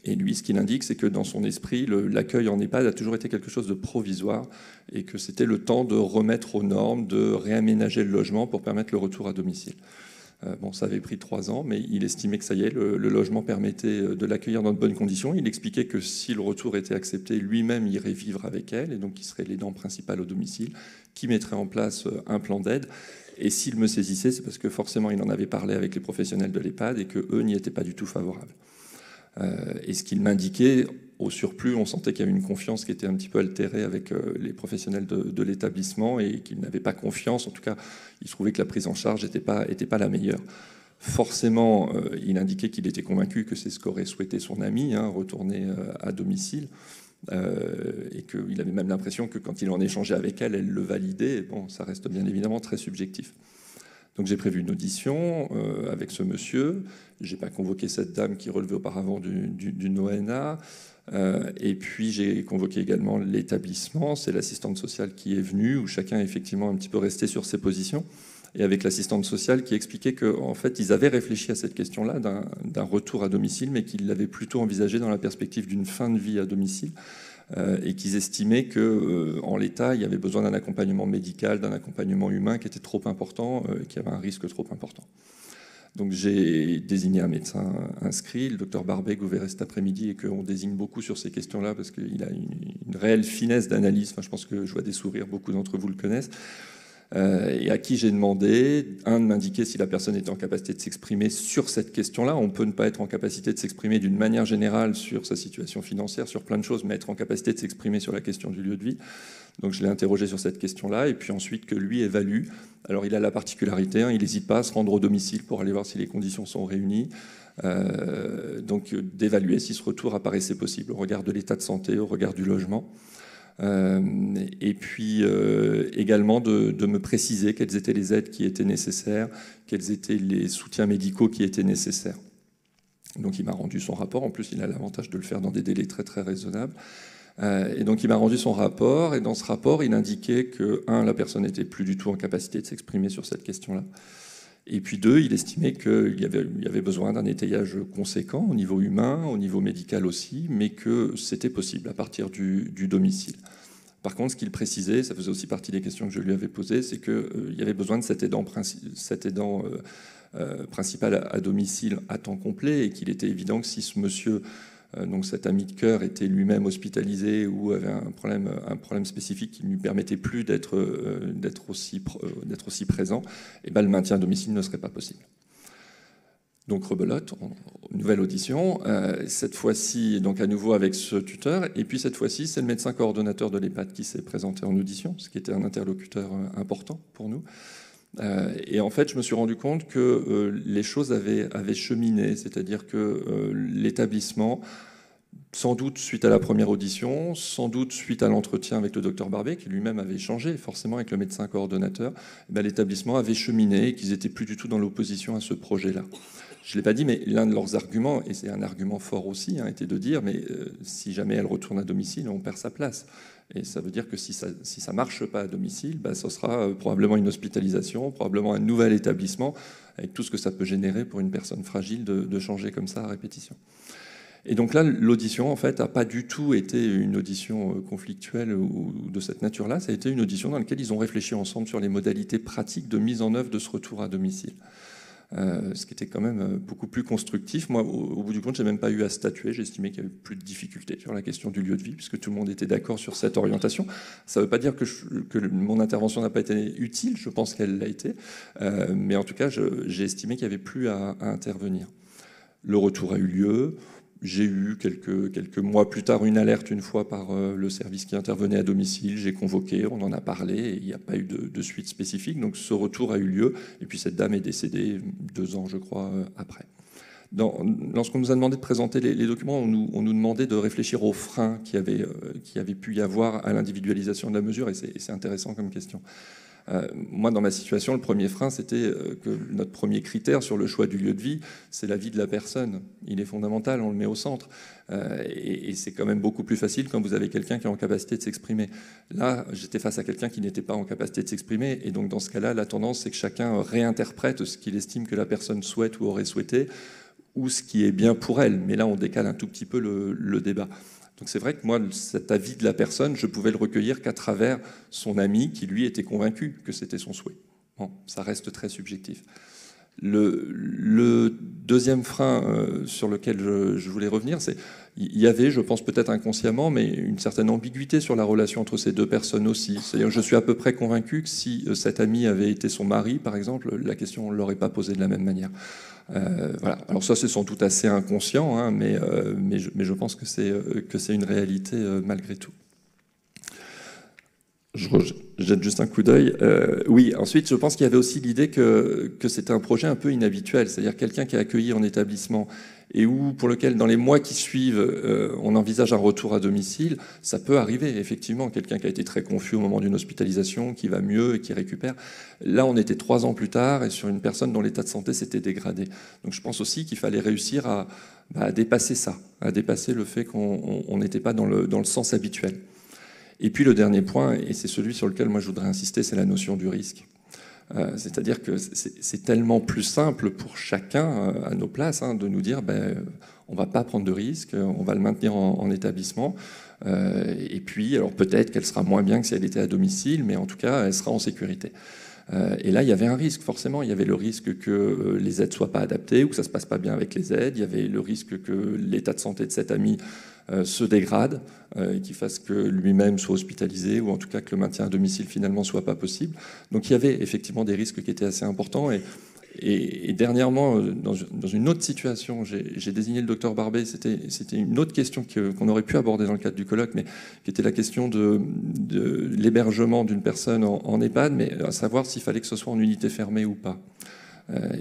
Et lui, ce qu'il indique, c'est que dans son esprit, l'accueil en EHPAD a toujours été quelque chose de provisoire, et que c'était le temps de remettre aux normes, de réaménager le logement pour permettre le retour à domicile. Bon, ça avait pris 3 ans, mais il estimait que ça y est, le logement permettait de l'accueillir dans de bonnes conditions. Il expliquait que si le retour était accepté, lui-même irait vivre avec elle, et donc il serait l'aidant principal au domicile, qui mettrait en place un plan d'aide. Et s'il me saisissait, c'est parce que forcément il en avait parlé avec les professionnels de l'EHPAD et qu'eux n'y étaient pas du tout favorables. Et ce qu'il m'indiquait, au surplus, on sentait qu'il y avait une confiance qui était un petit peu altérée avec les professionnels de l'établissement et qu'ils n'avaient pas confiance. En tout cas, ils trouvaient que la prise en charge n'était pas la meilleure. Forcément, il indiquait qu'il était convaincu que c'est ce qu'aurait souhaité son ami, retourner à domicile. Et qu'il avait même l'impression que quand il en échangeait avec elle, elle le validait. Bon, ça reste bien évidemment très subjectif. Donc j'ai prévu une audition avec ce monsieur. Je n'ai pas convoqué cette dame qui relevait auparavant d'une ONA. Et puis j'ai convoqué également l'établissement. C'est l'assistante sociale qui est venue, où chacun est effectivement un petit peu resté sur ses positions. Et avec l'assistante sociale qui expliquait qu'en fait, ils avaient réfléchi à cette question-là d'un retour à domicile, mais qu'ils l'avaient plutôt envisagé dans la perspective d'une fin de vie à domicile, et qu'ils estimaient qu'en l'état, il y avait besoin d'un accompagnement médical, d'un accompagnement humain qui était trop important, qui avait un risque trop important. Donc j'ai désigné un médecin inscrit, le docteur Barbet, que vous verrez cet après-midi, et qu'on désigne beaucoup sur ces questions-là, parce qu'il a une réelle finesse d'analyse. Enfin, je pense que je vois des sourires, beaucoup d'entre vous le connaissent. Et à qui j'ai demandé, de m'indiquer si la personne était en capacité de s'exprimer sur cette question-là. On peut ne pas être en capacité de s'exprimer d'une manière générale sur sa situation financière, sur plein de choses, mais être en capacité de s'exprimer sur la question du lieu de vie. Donc je l'ai interrogé sur cette question-là, et puis ensuite que lui évalue. Alors il a la particularité, il n'hésite pas à se rendre au domicile pour aller voir si les conditions sont réunies. Donc d'évaluer si ce retour apparaissait possible au regard de l'état de santé, au regard du logement. Et puis également de me préciser quelles étaient les aides qui étaient nécessaires, quels étaient les soutiens médicaux qui étaient nécessaires. Donc il m'a rendu son rapport, en plus il a l'avantage de le faire dans des délais très très raisonnables. Et donc il m'a rendu son rapport, et dans ce rapport il indiquait que, la personne n'était plus du tout en capacité de s'exprimer sur cette question-là. Et puis 2, il estimait qu'il y avait besoin d'un étayage conséquent au niveau humain, au niveau médical aussi, mais que c'était possible à partir du domicile. Par contre, ce qu'il précisait, ça faisait aussi partie des questions que je lui avais posées, c'est qu'il y avait besoin de cet aidant principal à domicile à temps complet, et qu'il était évident que si ce monsieur, donc cet ami de cœur, était lui-même hospitalisé ou avait un problème spécifique qui ne lui permettait plus d'être aussi présent, et le maintien à domicile ne serait pas possible. Donc rebelote, nouvelle audition, cette fois-ci donc à nouveau avec ce tuteur, et puis cette fois-ci c'est le médecin coordonnateur de l'EHPAD qui s'est présenté en audition, ce qui était un interlocuteur important pour nous. Et en fait, je me suis rendu compte que les choses avaient cheminé, c'est-à-dire que l'établissement, sans doute suite à la première audition, sans doute suite à l'entretien avec le docteur Barbet, qui lui-même avait échangé forcément avec le médecin coordonnateur, l'établissement avait cheminé et qu'ils n'étaient plus du tout dans l'opposition à ce projet-là. Je ne l'ai pas dit, mais l'un de leurs arguments, et c'est un argument fort aussi, était de dire, mais si jamais elle retourne à domicile, on perd sa place. Et ça veut dire que si ça ne marche pas à domicile, ce sera probablement une hospitalisation, probablement un nouvel établissement, avec tout ce que ça peut générer pour une personne fragile de changer comme ça à répétition. Et donc là, l'audition, en fait, n'a pas du tout été une audition conflictuelle ou de cette nature-là. Ça a été une audition dans laquelle ils ont réfléchi ensemble sur les modalités pratiques de mise en œuvre de ce retour à domicile. Ce qui était quand même beaucoup plus constructif. Moi, au bout du compte, je n'ai même pas eu à statuer. J'estimais qu'il n'y avait plus de difficultés sur la question du lieu de vie, puisque tout le monde était d'accord sur cette orientation. Ça ne veut pas dire que mon intervention n'a pas été utile. Je pense qu'elle l'a été. Mais en tout cas, j'ai estimé qu'il n'y avait plus à intervenir. Le retour a eu lieu. J'ai eu quelques mois plus tard une alerte une fois par le service qui intervenait à domicile. J'ai convoqué, on en a parlé, et il n'y a pas eu de suite spécifique. Donc ce retour a eu lieu, et puis cette dame est décédée 2 ans, je crois, après. Lorsqu'on nous a demandé de présenter les documents, on nous demandait de réfléchir aux freins qui avaient pu y avoir à l'individualisation de la mesure, et c'est intéressant comme question. Moi, dans ma situation, le premier frein, c'était que notre premier critère sur le choix du lieu de vie, c'est la vie de la personne. Il est fondamental, on le met au centre. Et c'est quand même beaucoup plus facile quand vous avez quelqu'un qui est en capacité de s'exprimer. Là, j'étais face à quelqu'un qui n'était pas en capacité de s'exprimer. Et donc, dans ce cas-là, la tendance, c'est que chacun réinterprète ce qu'il estime que la personne souhaite ou aurait souhaité, ou ce qui est bien pour elle. Mais là, on décale un tout petit peu le débat. Donc c'est vrai que moi, cet avis de la personne, je pouvais le recueillir qu'à travers son ami qui, lui, était convaincu que c'était son souhait. Bon, ça reste très subjectif. Le deuxième frein sur lequel je voulais revenir, c'est il y avait, je pense peut-être inconsciemment, mais une certaine ambiguïté sur la relation entre ces deux personnes aussi. C'est-à-dire que je suis à peu près convaincu que si cet ami avait été son mari, par exemple, la question, on ne l'aurait pas posée de la même manière. Voilà. Alors ça, c'est sans doute assez inconscient, hein, mais je pense que c'est une réalité malgré tout. Je jette juste un coup d'œil. Oui, ensuite, je pense qu'il y avait aussi l'idée que c'était un projet un peu inhabituel, c'est-à-dire quelqu'un qui est accueilli en établissement et pour lequel, dans les mois qui suivent, on envisage un retour à domicile. Ça peut arriver, effectivement, quelqu'un qui a été très confus au moment d'une hospitalisation, qui va mieux et qui récupère. Là, on était 3 ans plus tard et sur une personne dont l'état de santé s'était dégradé. Donc je pense aussi qu'il fallait réussir à dépasser ça, à dépasser le fait qu'on n'était pas dans le sens habituel. Et puis le dernier point, et c'est celui sur lequel moi je voudrais insister, c'est la notion du risque. C'est-à-dire que c'est tellement plus simple pour chacun à nos places de nous dire on ne va pas prendre de risque, on va le maintenir en établissement. Et puis, alors peut-être qu'elle sera moins bien que si elle était à domicile, mais en tout cas, elle sera en sécurité. Et là, il y avait un risque, forcément. Il y avait le risque que les aides ne soient pas adaptées ou que ça ne se passe pas bien avec les aides. Il y avait le risque que l'état de santé de cet ami se dégrade, et qu'il fasse que lui-même soit hospitalisé, ou en tout cas que le maintien à domicile finalement soit pas possible. Donc il y avait effectivement des risques qui étaient assez importants. Et dernièrement, dans une autre situation, j'ai désigné le docteur Barbet. C'était une autre question qu'on aurait pu aborder dans le cadre du colloque, mais qui était la question de l'hébergement d'une personne en EHPAD, mais à savoir s'il fallait que ce soit en unité fermée ou pas.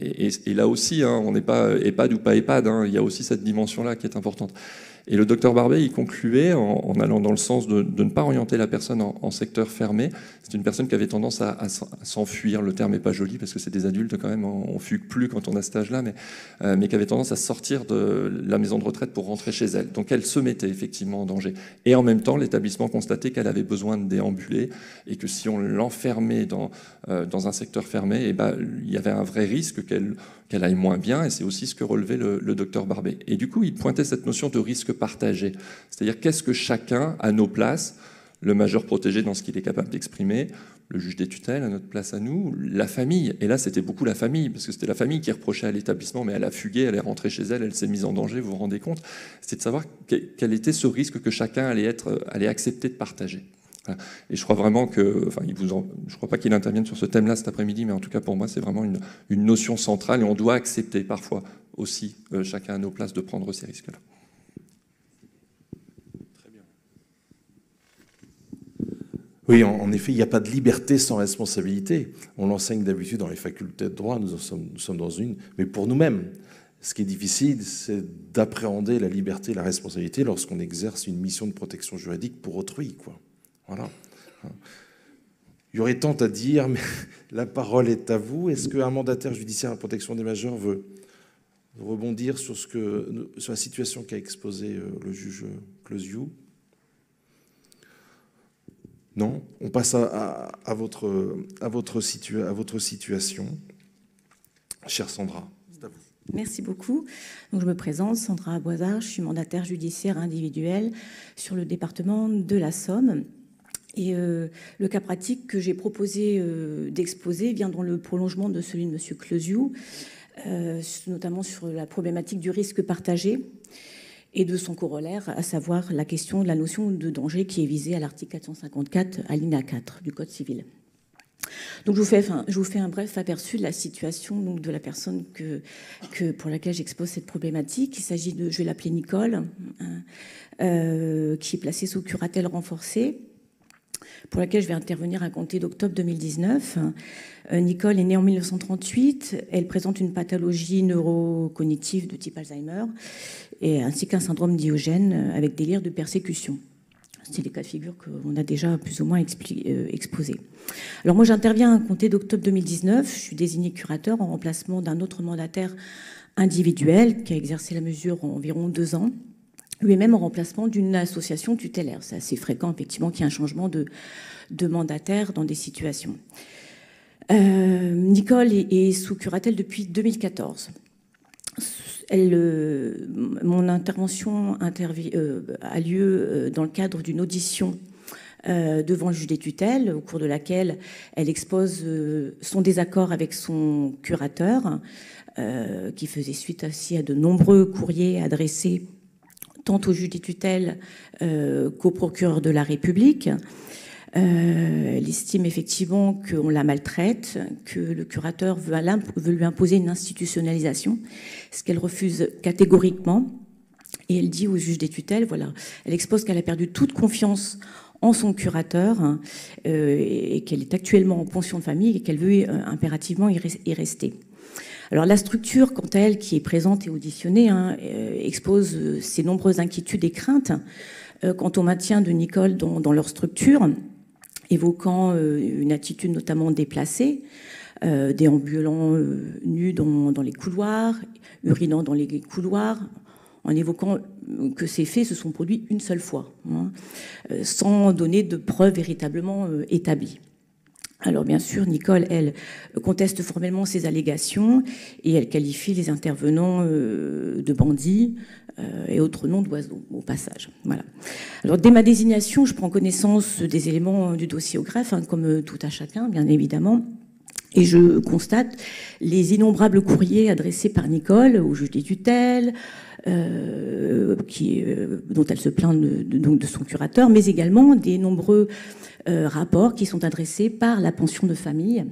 Et là aussi, on n'est pas EHPAD ou pas EHPAD, il y a aussi cette dimension-là qui est importante. Et le docteur Barbet, il concluait en allant dans le sens de ne pas orienter la personne en secteur fermé. C'est une personne qui avait tendance à s'enfuir. Le terme n'est pas joli parce que c'est des adultes quand même, on ne fugue plus quand on a cet âge-là, mais qui avait tendance à sortir de la maison de retraite pour rentrer chez elle. Donc elle se mettait effectivement en danger. Et en même temps, l'établissement constatait qu'elle avait besoin de déambuler et que si on l'enfermait dans un secteur fermé, il y avait un vrai risque qu'elle aille moins bien, et c'est aussi ce que relevait le docteur Barbet. Et du coup, il pointait cette notion de risque partagé. C'est-à-dire, qu'est-ce que chacun, à nos places, le majeur protégé dans ce qu'il est capable d'exprimer, le juge des tutelles, à notre place à nous, la famille. Et là, c'était beaucoup la famille, parce que c'était la famille qui reprochait à l'établissement, mais elle a fugué, elle est rentrée chez elle, elle s'est mise en danger, vous vous rendez compte? C'est de savoir quel était ce risque que chacun allait accepter de partager. Voilà. Et je crois vraiment que, je ne crois pas qu'il intervienne sur ce thème-là cet après-midi, mais en tout cas pour moi, c'est vraiment une notion centrale et on doit accepter parfois aussi, chacun à nos places, de prendre ces risques-là. Très bien. Oui, en effet, il n'y a pas de liberté sans responsabilité. On l'enseigne d'habitude dans les facultés de droit, nous sommes dans une, mais pour nous-mêmes. Ce qui est difficile, c'est d'appréhender la liberté et la responsabilité lorsqu'on exerce une mission de protection juridique pour autrui, quoi. Voilà. Il y aurait tant à dire, mais la parole est à vous. Est-ce qu'un mandataire judiciaire à protection des majeurs veut rebondir sur la situation qu'a exposée le juge Closiou? Non? On passe à votre situation. Chère Sandra, c'est à vous. Merci beaucoup. Donc, je me présente, Sandra Boisard, je suis mandataire judiciaire individuel sur le département de la Somme. Et le cas pratique que j'ai proposé d'exposer vient dans le prolongement de celui de M. Closiou, notamment sur la problématique du risque partagé et de son corollaire, à savoir la question de la notion de danger qui est visée à l'article 454 alinéa 4 du Code civil. Donc je vous fais un bref aperçu de la situation donc, de la personne pour laquelle j'expose cette problématique. Il s'agit je vais l'appeler Nicole, qui est placée sous curatelle renforcée, pour laquelle je vais intervenir à compter d'octobre 2019. Nicole est née en 1938. Elle présente une pathologie neurocognitive de type Alzheimer, ainsi qu'un syndrome Diogène avec délire de persécution. C'est des cas de figure qu'on a déjà plus ou moins exposés. Alors moi, j'interviens à compter d'octobre 2019. Je suis désignée curateur en remplacement d'un autre mandataire individuel qui a exercé la mesure en environ 2 ans, lui-même en remplacement d'une association tutélaire. C'est assez fréquent, effectivement, qu'il y ait un changement de mandataire dans des situations. Nicole est sous curatelle depuis 2014. Mon intervention a lieu dans le cadre d'une audition devant le juge des tutelles, au cours de laquelle elle expose son désaccord avec son curateur, qui faisait suite aussi à de nombreux courriers adressés tant au juge des tutelles qu'au procureur de la République. Elle estime effectivement qu'on la maltraite, que le curateur veut lui imposer une institutionnalisation, ce qu'elle refuse catégoriquement. Et elle dit au juge des tutelles, voilà, elle expose qu'elle a perdu toute confiance en son curateur et qu'elle est actuellement en pension de famille et qu'elle veut impérativement y rester. Alors la structure, quant à elle, qui est présente et auditionnée, expose ses nombreuses inquiétudes et craintes quant au maintien de Nicole dans leur structure, évoquant une attitude notamment déplacée, déambulant nue dans les couloirs, urinant dans les couloirs, en évoquant que ces faits se sont produits une seule fois, sans donner de preuves véritablement établies. Alors bien sûr, Nicole, elle, conteste formellement ces allégations et elle qualifie les intervenants de bandits et autres noms d'oiseaux au passage. Voilà. Alors dès ma désignation, je prends connaissance des éléments du dossier au greffe, comme tout à chacun, bien évidemment. Et je constate les innombrables courriers adressés par Nicole au juge des tutelles, dont elle se plaint de son curateur, mais également des nombreux rapports qui sont adressés par la pension de famille,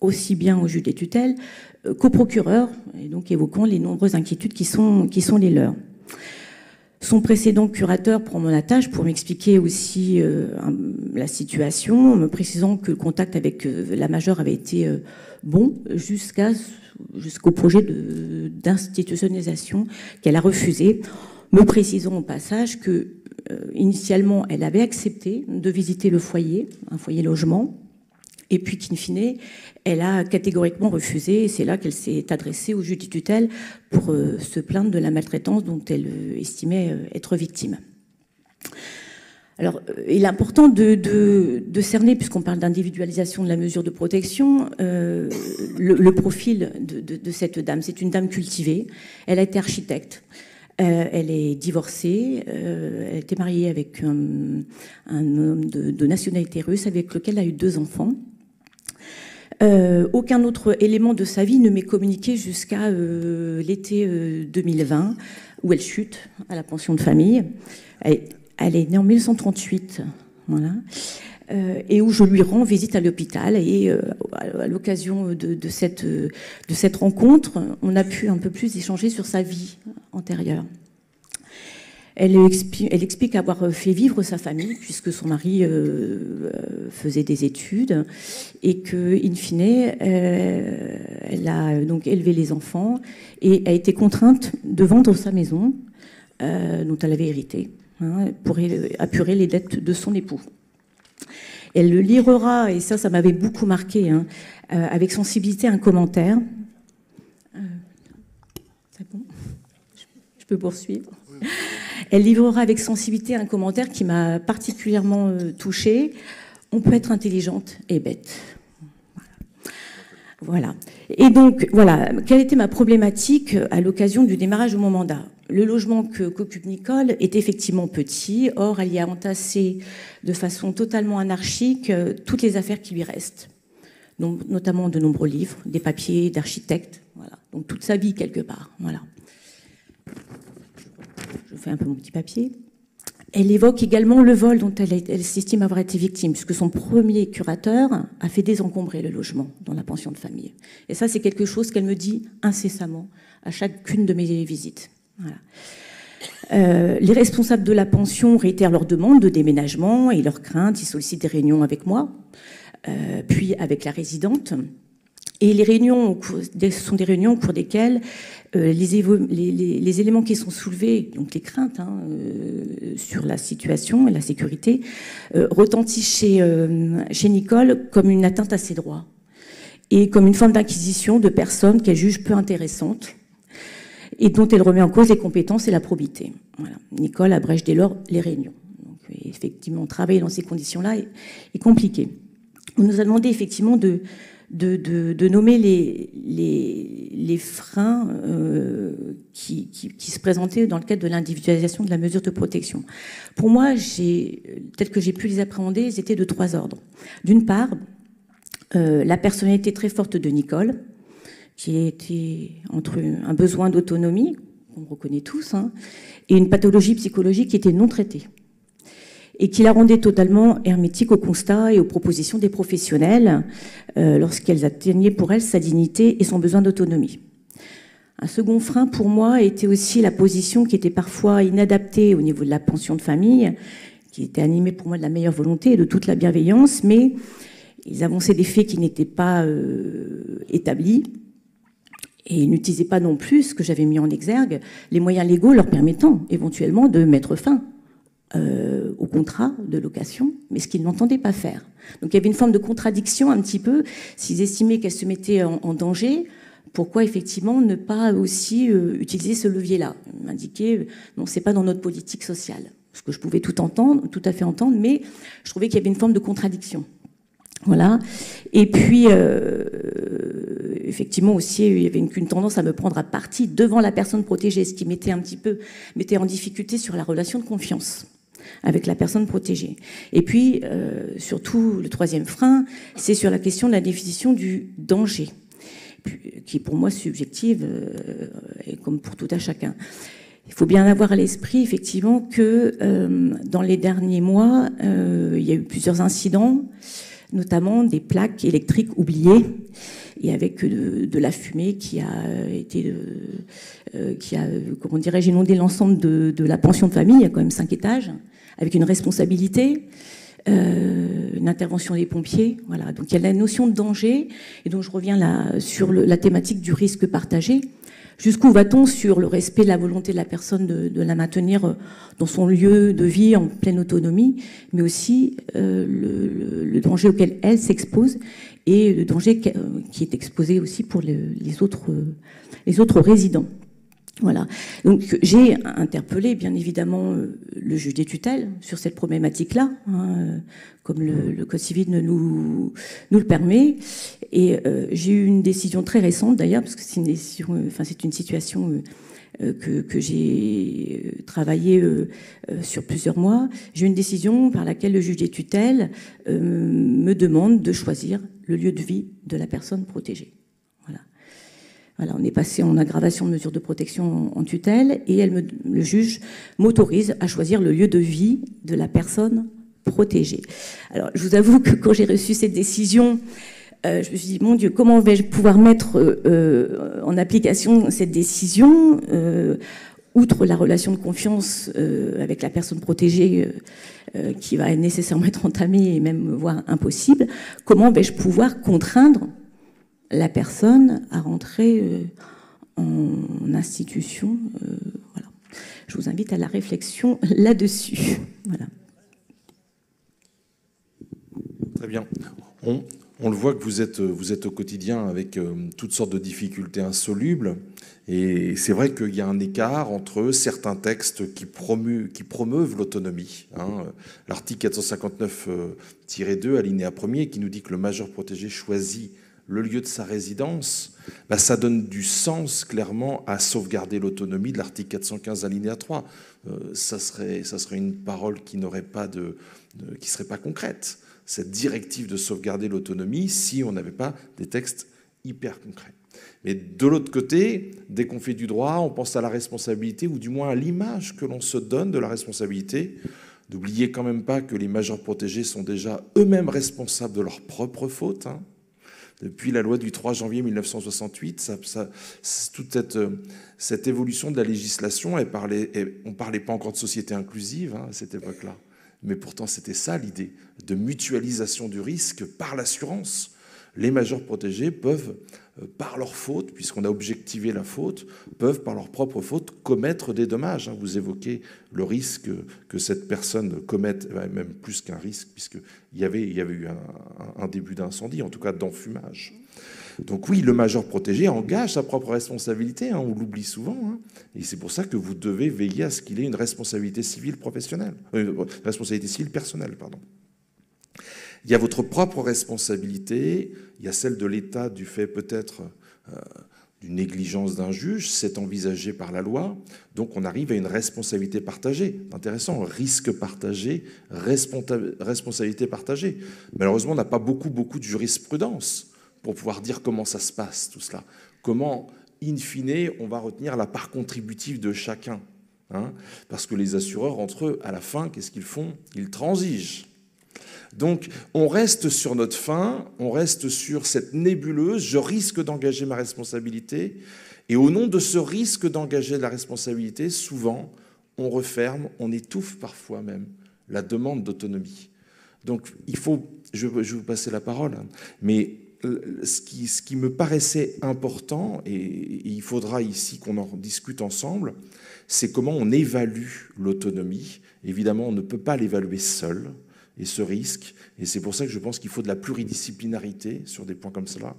aussi bien au juge des tutelles qu'au procureur, et donc évoquant les nombreuses inquiétudes qui sont les leurs. Son précédent curateur prend mon attache pour m'expliquer aussi la situation, en me précisant que le contact avec la majeure avait été bon jusqu'au projet d'institutionnalisation qu'elle a refusé, me précisant au passage que initialement elle avait accepté de visiter le foyer, un foyer logement, et puis qu'in fine, elle a catégoriquement refusé, et c'est là qu'elle s'est adressée au juge des tutelles pour se plaindre de la maltraitance dont elle estimait être victime. Alors, il est important de cerner, puisqu'on parle d'individualisation de la mesure de protection, le profil de cette dame. C'est une dame cultivée, elle a été architecte. Elle est divorcée, elle était mariée avec un homme de nationalité russe avec lequel elle a eu 2 enfants. Aucun autre élément de sa vie ne m'est communiqué jusqu'à l'été 2020, où elle chute à la pension de famille. Elle est née en 1938, voilà. Et où je lui rends visite à l'hôpital. Et à l'occasion de cette rencontre, on a pu un peu plus échanger sur sa vie antérieure. Elle explique avoir fait vivre sa famille, puisque son mari faisait des études, et que, in fine, elle a donc élevé les enfants et a été contrainte de vendre sa maison, dont elle avait hérité, pour apurer les dettes de son époux. Elle le lira, et ça m'avait beaucoup marqué, avec sensibilité, un commentaire. C'est bon ? Je peux poursuivre ? Elle livrera avec sensibilité un commentaire qui m'a particulièrement touchée. On peut être intelligente et bête. Voilà. Et donc, voilà, quelle était ma problématique à l'occasion du démarrage de mon mandat ? Le logement qu'occupe Nicole est effectivement petit, or elle y a entassé de façon totalement anarchique toutes les affaires qui lui restent, donc, notamment de nombreux livres, des papiers d'architecte, voilà. Donc toute sa vie quelque part. Voilà. Je fais un peu mon petit papier. Elle évoque également le vol dont elle s'estime avoir été victime, puisque son premier curateur a fait désencombrer le logement dans la pension de famille. Et ça, c'est quelque chose qu'elle me dit incessamment à chacune de mes visites. Voilà. Les responsables de la pension réitèrent leurs demandes de déménagement et leurs craintes. Ils sollicitent des réunions avec moi, puis avec la résidente. Et les réunions sont des réunions au cours desquelles les éléments qui sont soulevés, donc les craintes sur la situation et la sécurité, retentissent chez Nicole comme une atteinte à ses droits et comme une forme d'inquisition de personnes qu'elle juge peu intéressantes et dont elle remet en cause les compétences et la probité. Voilà. Nicole abrège dès lors les réunions. Donc, effectivement, travailler dans ces conditions-là est compliqué. On nous a demandé effectivement de de nommer les freins qui se présentaient dans le cadre de l'individualisation de la mesure de protection. Pour moi, tel que j'ai pu les appréhender, ils étaient de 3 ordres. D'une part, la personnalité très forte de Nicole, qui était entre un besoin d'autonomie, qu'on reconnaît tous, hein, et une pathologie psychologique qui était non traitée, et qui la rendait totalement hermétique au constat et aux propositions des professionnels lorsqu'elles atteignaient pour elle sa dignité et son besoin d'autonomie. Un second frein pour moi était aussi la position qui était parfois inadaptée au niveau de la pension de famille, qui était animée pour moi de la meilleure volonté et de toute la bienveillance, mais ils avançaient des faits qui n'étaient pas établis, et ils n'utilisaient pas non plus, ce que j'avais mis en exergue, les moyens légaux leur permettant éventuellement de mettre fin au contrat de location, mais ce qu'ils n'entendaient pas faire. Donc il y avait une forme de contradiction un petit peu. S'ils estimaient qu'elles se mettaient en danger, pourquoi effectivement ne pas aussi utiliser ce levier-là? Ils m'indiquaient, non, c'est pas dans notre politique sociale. Ce que je pouvais tout à fait entendre, mais je trouvais qu'il y avait une forme de contradiction. Voilà. Et puis, effectivement aussi, il y avait une tendance à me prendre à partie devant la personne protégée, ce qui mettait en difficulté sur la relation de confiance avec la personne protégée. Et puis, surtout, le troisième frein, c'est sur la question de la définition du danger, qui est pour moi subjective, et comme pour tout à chacun. Il faut bien avoir à l'esprit, effectivement, que dans les derniers mois, il y a eu plusieurs incidents, notamment des plaques électriques oubliées, et avec de la fumée qui a comment dirais-je, inondé l'ensemble de la pension de famille. Il y a quand même 5 étages, avec une responsabilité, une intervention des pompiers. Voilà. Donc il y a la notion de danger, et donc je reviens là sur la thématique du risque partagé. Jusqu'où va-t-on sur le respect de la volonté de la personne de la maintenir dans son lieu de vie en pleine autonomie, mais aussi le danger auquel elle s'expose et le danger qui est exposé aussi pour les autres résidents. Voilà. Donc j'ai interpellé bien évidemment le juge des tutelles sur cette problématique-là, hein, comme le Code civil nous le permet. Et j'ai eu une décision très récente d'ailleurs, parce que c'est une situation que j'ai travaillé sur plusieurs mois. J'ai eu une décision par laquelle le juge des tutelles me demande de choisir le lieu de vie de la personne protégée. Voilà, on est passé en aggravation de mesures de protection en tutelle, et le juge m'autorise à choisir le lieu de vie de la personne protégée. Alors, je vous avoue que quand j'ai reçu cette décision, je me suis dit, mon Dieu, comment vais-je pouvoir mettre en application cette décision, outre la relation de confiance avec la personne protégée qui va nécessairement être entamée et même voire impossible, comment vais-je pouvoir contraindre la personne à rentrer en institution. Voilà. Je vous invite à la réflexion là-dessus. Voilà. Très bien. On le voit que vous êtes au quotidien avec toutes sortes de difficultés insolubles. Et c'est vrai qu'il y a un écart entre certains textes qui promeuvent l'autonomie. Hein. L'article 459-2, alinéa 1er, qui nous dit que le majeur protégé choisit le lieu de sa résidence, ça donne du sens clairement à sauvegarder l'autonomie de l'article 415 alinéa 3. Ça serait une parole qui serait pas concrète, cette directive de sauvegarder l'autonomie, si on n'avait pas des textes hyper concrets. Mais de l'autre côté, dès qu'on fait du droit, on pense à la responsabilité, ou du moins à l'image que l'on se donne de la responsabilité. N'oubliez quand même pas que les majeurs protégés sont déjà eux-mêmes responsables de leurs propres fautes, hein. Depuis la loi du 3 janvier 1968, toute cette évolution de la législation, on ne parlait pas encore de société inclusive, hein, à cette époque-là. Mais pourtant, c'était ça l'idée, de mutualisation du risque par l'assurance. Les majeurs protégés peuvent, par leur faute, puisqu'on a objectivé la faute, peuvent, par leur propre faute, commettre des dommages. Vous évoquez le risque que cette personne commette, même plus qu'un risque, puisqu'il y avait eu un début d'incendie, en tout cas d'enfumage. Donc oui, le majeur protégé engage sa propre responsabilité, hein, on l'oublie souvent, hein, et c'est pour ça que vous devez veiller à ce qu'il ait une responsabilité civile professionnelle, responsabilité civile personnelle, pardon. Il y a votre propre responsabilité, il y a celle de l'État du fait peut-être d'une négligence d'un juge, c'est envisagé par la loi, donc on arrive à une responsabilité partagée. C'est intéressant, risque partagé, responsabilité partagée. Malheureusement, on n'a pas beaucoup de jurisprudence pour pouvoir dire comment ça se passe, tout cela. Comment, in fine, on va retenir la part contributive de chacun. Parce que les assureurs, entre eux, à la fin, qu'est-ce qu'ils font? Ils transigent. Donc, on reste sur notre fin, on reste sur cette nébuleuse, je risque d'engager ma responsabilité, et au nom de ce risque d'engager la responsabilité, souvent, on referme, on étouffe parfois même la demande d'autonomie. Donc, il faut, je vais vous passer la parole, mais ce qui me paraissait important, et il faudra ici qu'on en discute ensemble, c'est comment on évalue l'autonomie. Évidemment, on ne peut pas l'évaluer seul, et ce risque, et c'est pour ça que je pense qu'il faut de la pluridisciplinarité sur des points comme cela,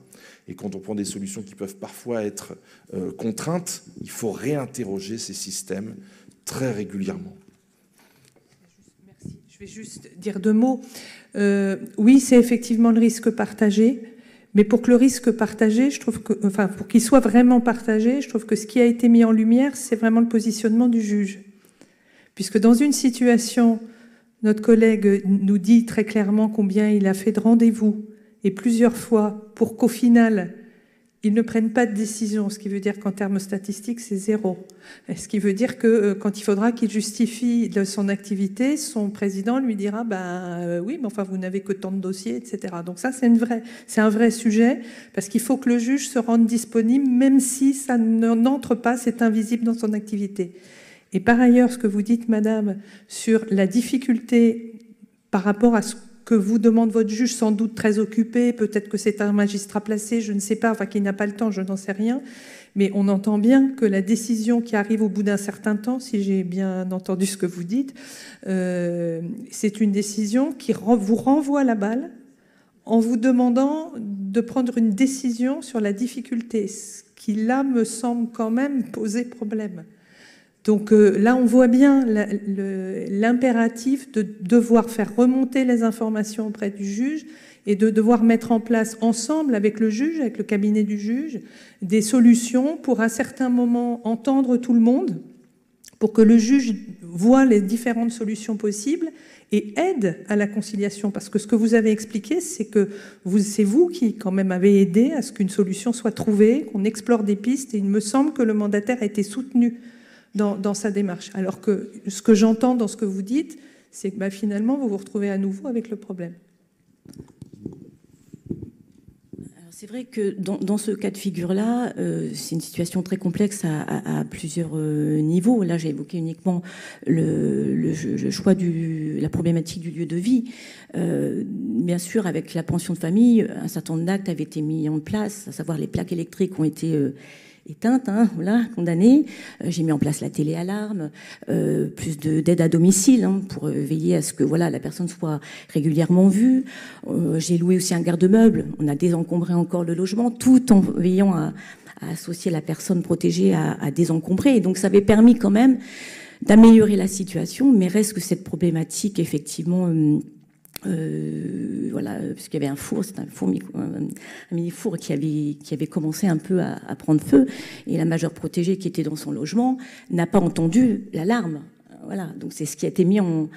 et quand on prend des solutions qui peuvent parfois être contraintes, il faut réinterroger ces systèmes très régulièrement. Merci. Je vais juste dire 2 mots. Oui, c'est effectivement le risque partagé, mais pour que le risque partagé, je trouve que, enfin, pour qu'il soit vraiment partagé, je trouve que ce qui a été mis en lumière, c'est vraiment le positionnement du juge. Puisque dans une situation, notre collègue nous dit très clairement combien il a fait de rendez-vous, et plusieurs fois, pour qu'au final, ils ne prennent pas de décision, ce qui veut dire qu'en termes statistiques, c'est 0. Ce qui veut dire que quand il faudra qu'il justifie de son activité, son président lui dira oui, mais enfin, vous n'avez que tant de dossiers, etc. Donc ça, c'est un vrai sujet, parce qu'il faut que le juge se rende disponible, même si ça n'entre pas, c'est invisible dans son activité. Et par ailleurs, ce que vous dites, madame, sur la difficulté par rapport à ce que vous demande votre juge, sans doute très occupé, peut-être que c'est un magistrat placé, je ne sais pas, enfin qui n'a pas le temps, je n'en sais rien, mais on entend bien que la décision qui arrive au bout d'un certain temps, si j'ai bien entendu ce que vous dites, c'est une décision qui vous renvoie la balle en vous demandant de prendre une décision sur la difficulté, ce qui là me semble quand même poser problème. Donc là, on voit bien l'impératif de devoir faire remonter les informations auprès du juge et de devoir mettre en place ensemble avec le juge, avec le cabinet du juge, des solutions pour à certains moments entendre tout le monde, pour que le juge voit les différentes solutions possibles et aide à la conciliation. Parce que ce que vous avez expliqué, c'est que c'est vous qui quand même avez aidé à ce qu'une solution soit trouvée, qu'on explore des pistes, et il me semble que le mandataire a été soutenu dans sa démarche. Alors que ce que j'entends dans ce que vous dites, c'est que finalement, vous vous retrouvez à nouveau avec le problème. C'est vrai que dans ce cas de figure-là, c'est une situation très complexe à plusieurs niveaux. Là, j'ai évoqué uniquement le choix la problématique du lieu de vie. Bien sûr, avec la pension de famille, un certain nombre d'actes avaient été mis en place, à savoir les plaques électriques ont été éteinte, condamnée. J'ai mis en place la télé-alarme, plus d'aide à domicile pour veiller à ce que la personne soit régulièrement vue. J'ai loué aussi un garde-meuble. On a désencombré encore le logement, tout en veillant à associer la personne protégée à désencombrer. Et donc ça avait permis quand même d'améliorer la situation, mais reste que cette problématique, effectivement... parce qu'il y avait un four, c'est un mini-four qui avait commencé un peu à prendre feu, et la majeure protégée qui était dans son logement n'a pas entendu l'alarme. Voilà, donc c'est ce qui a été mis en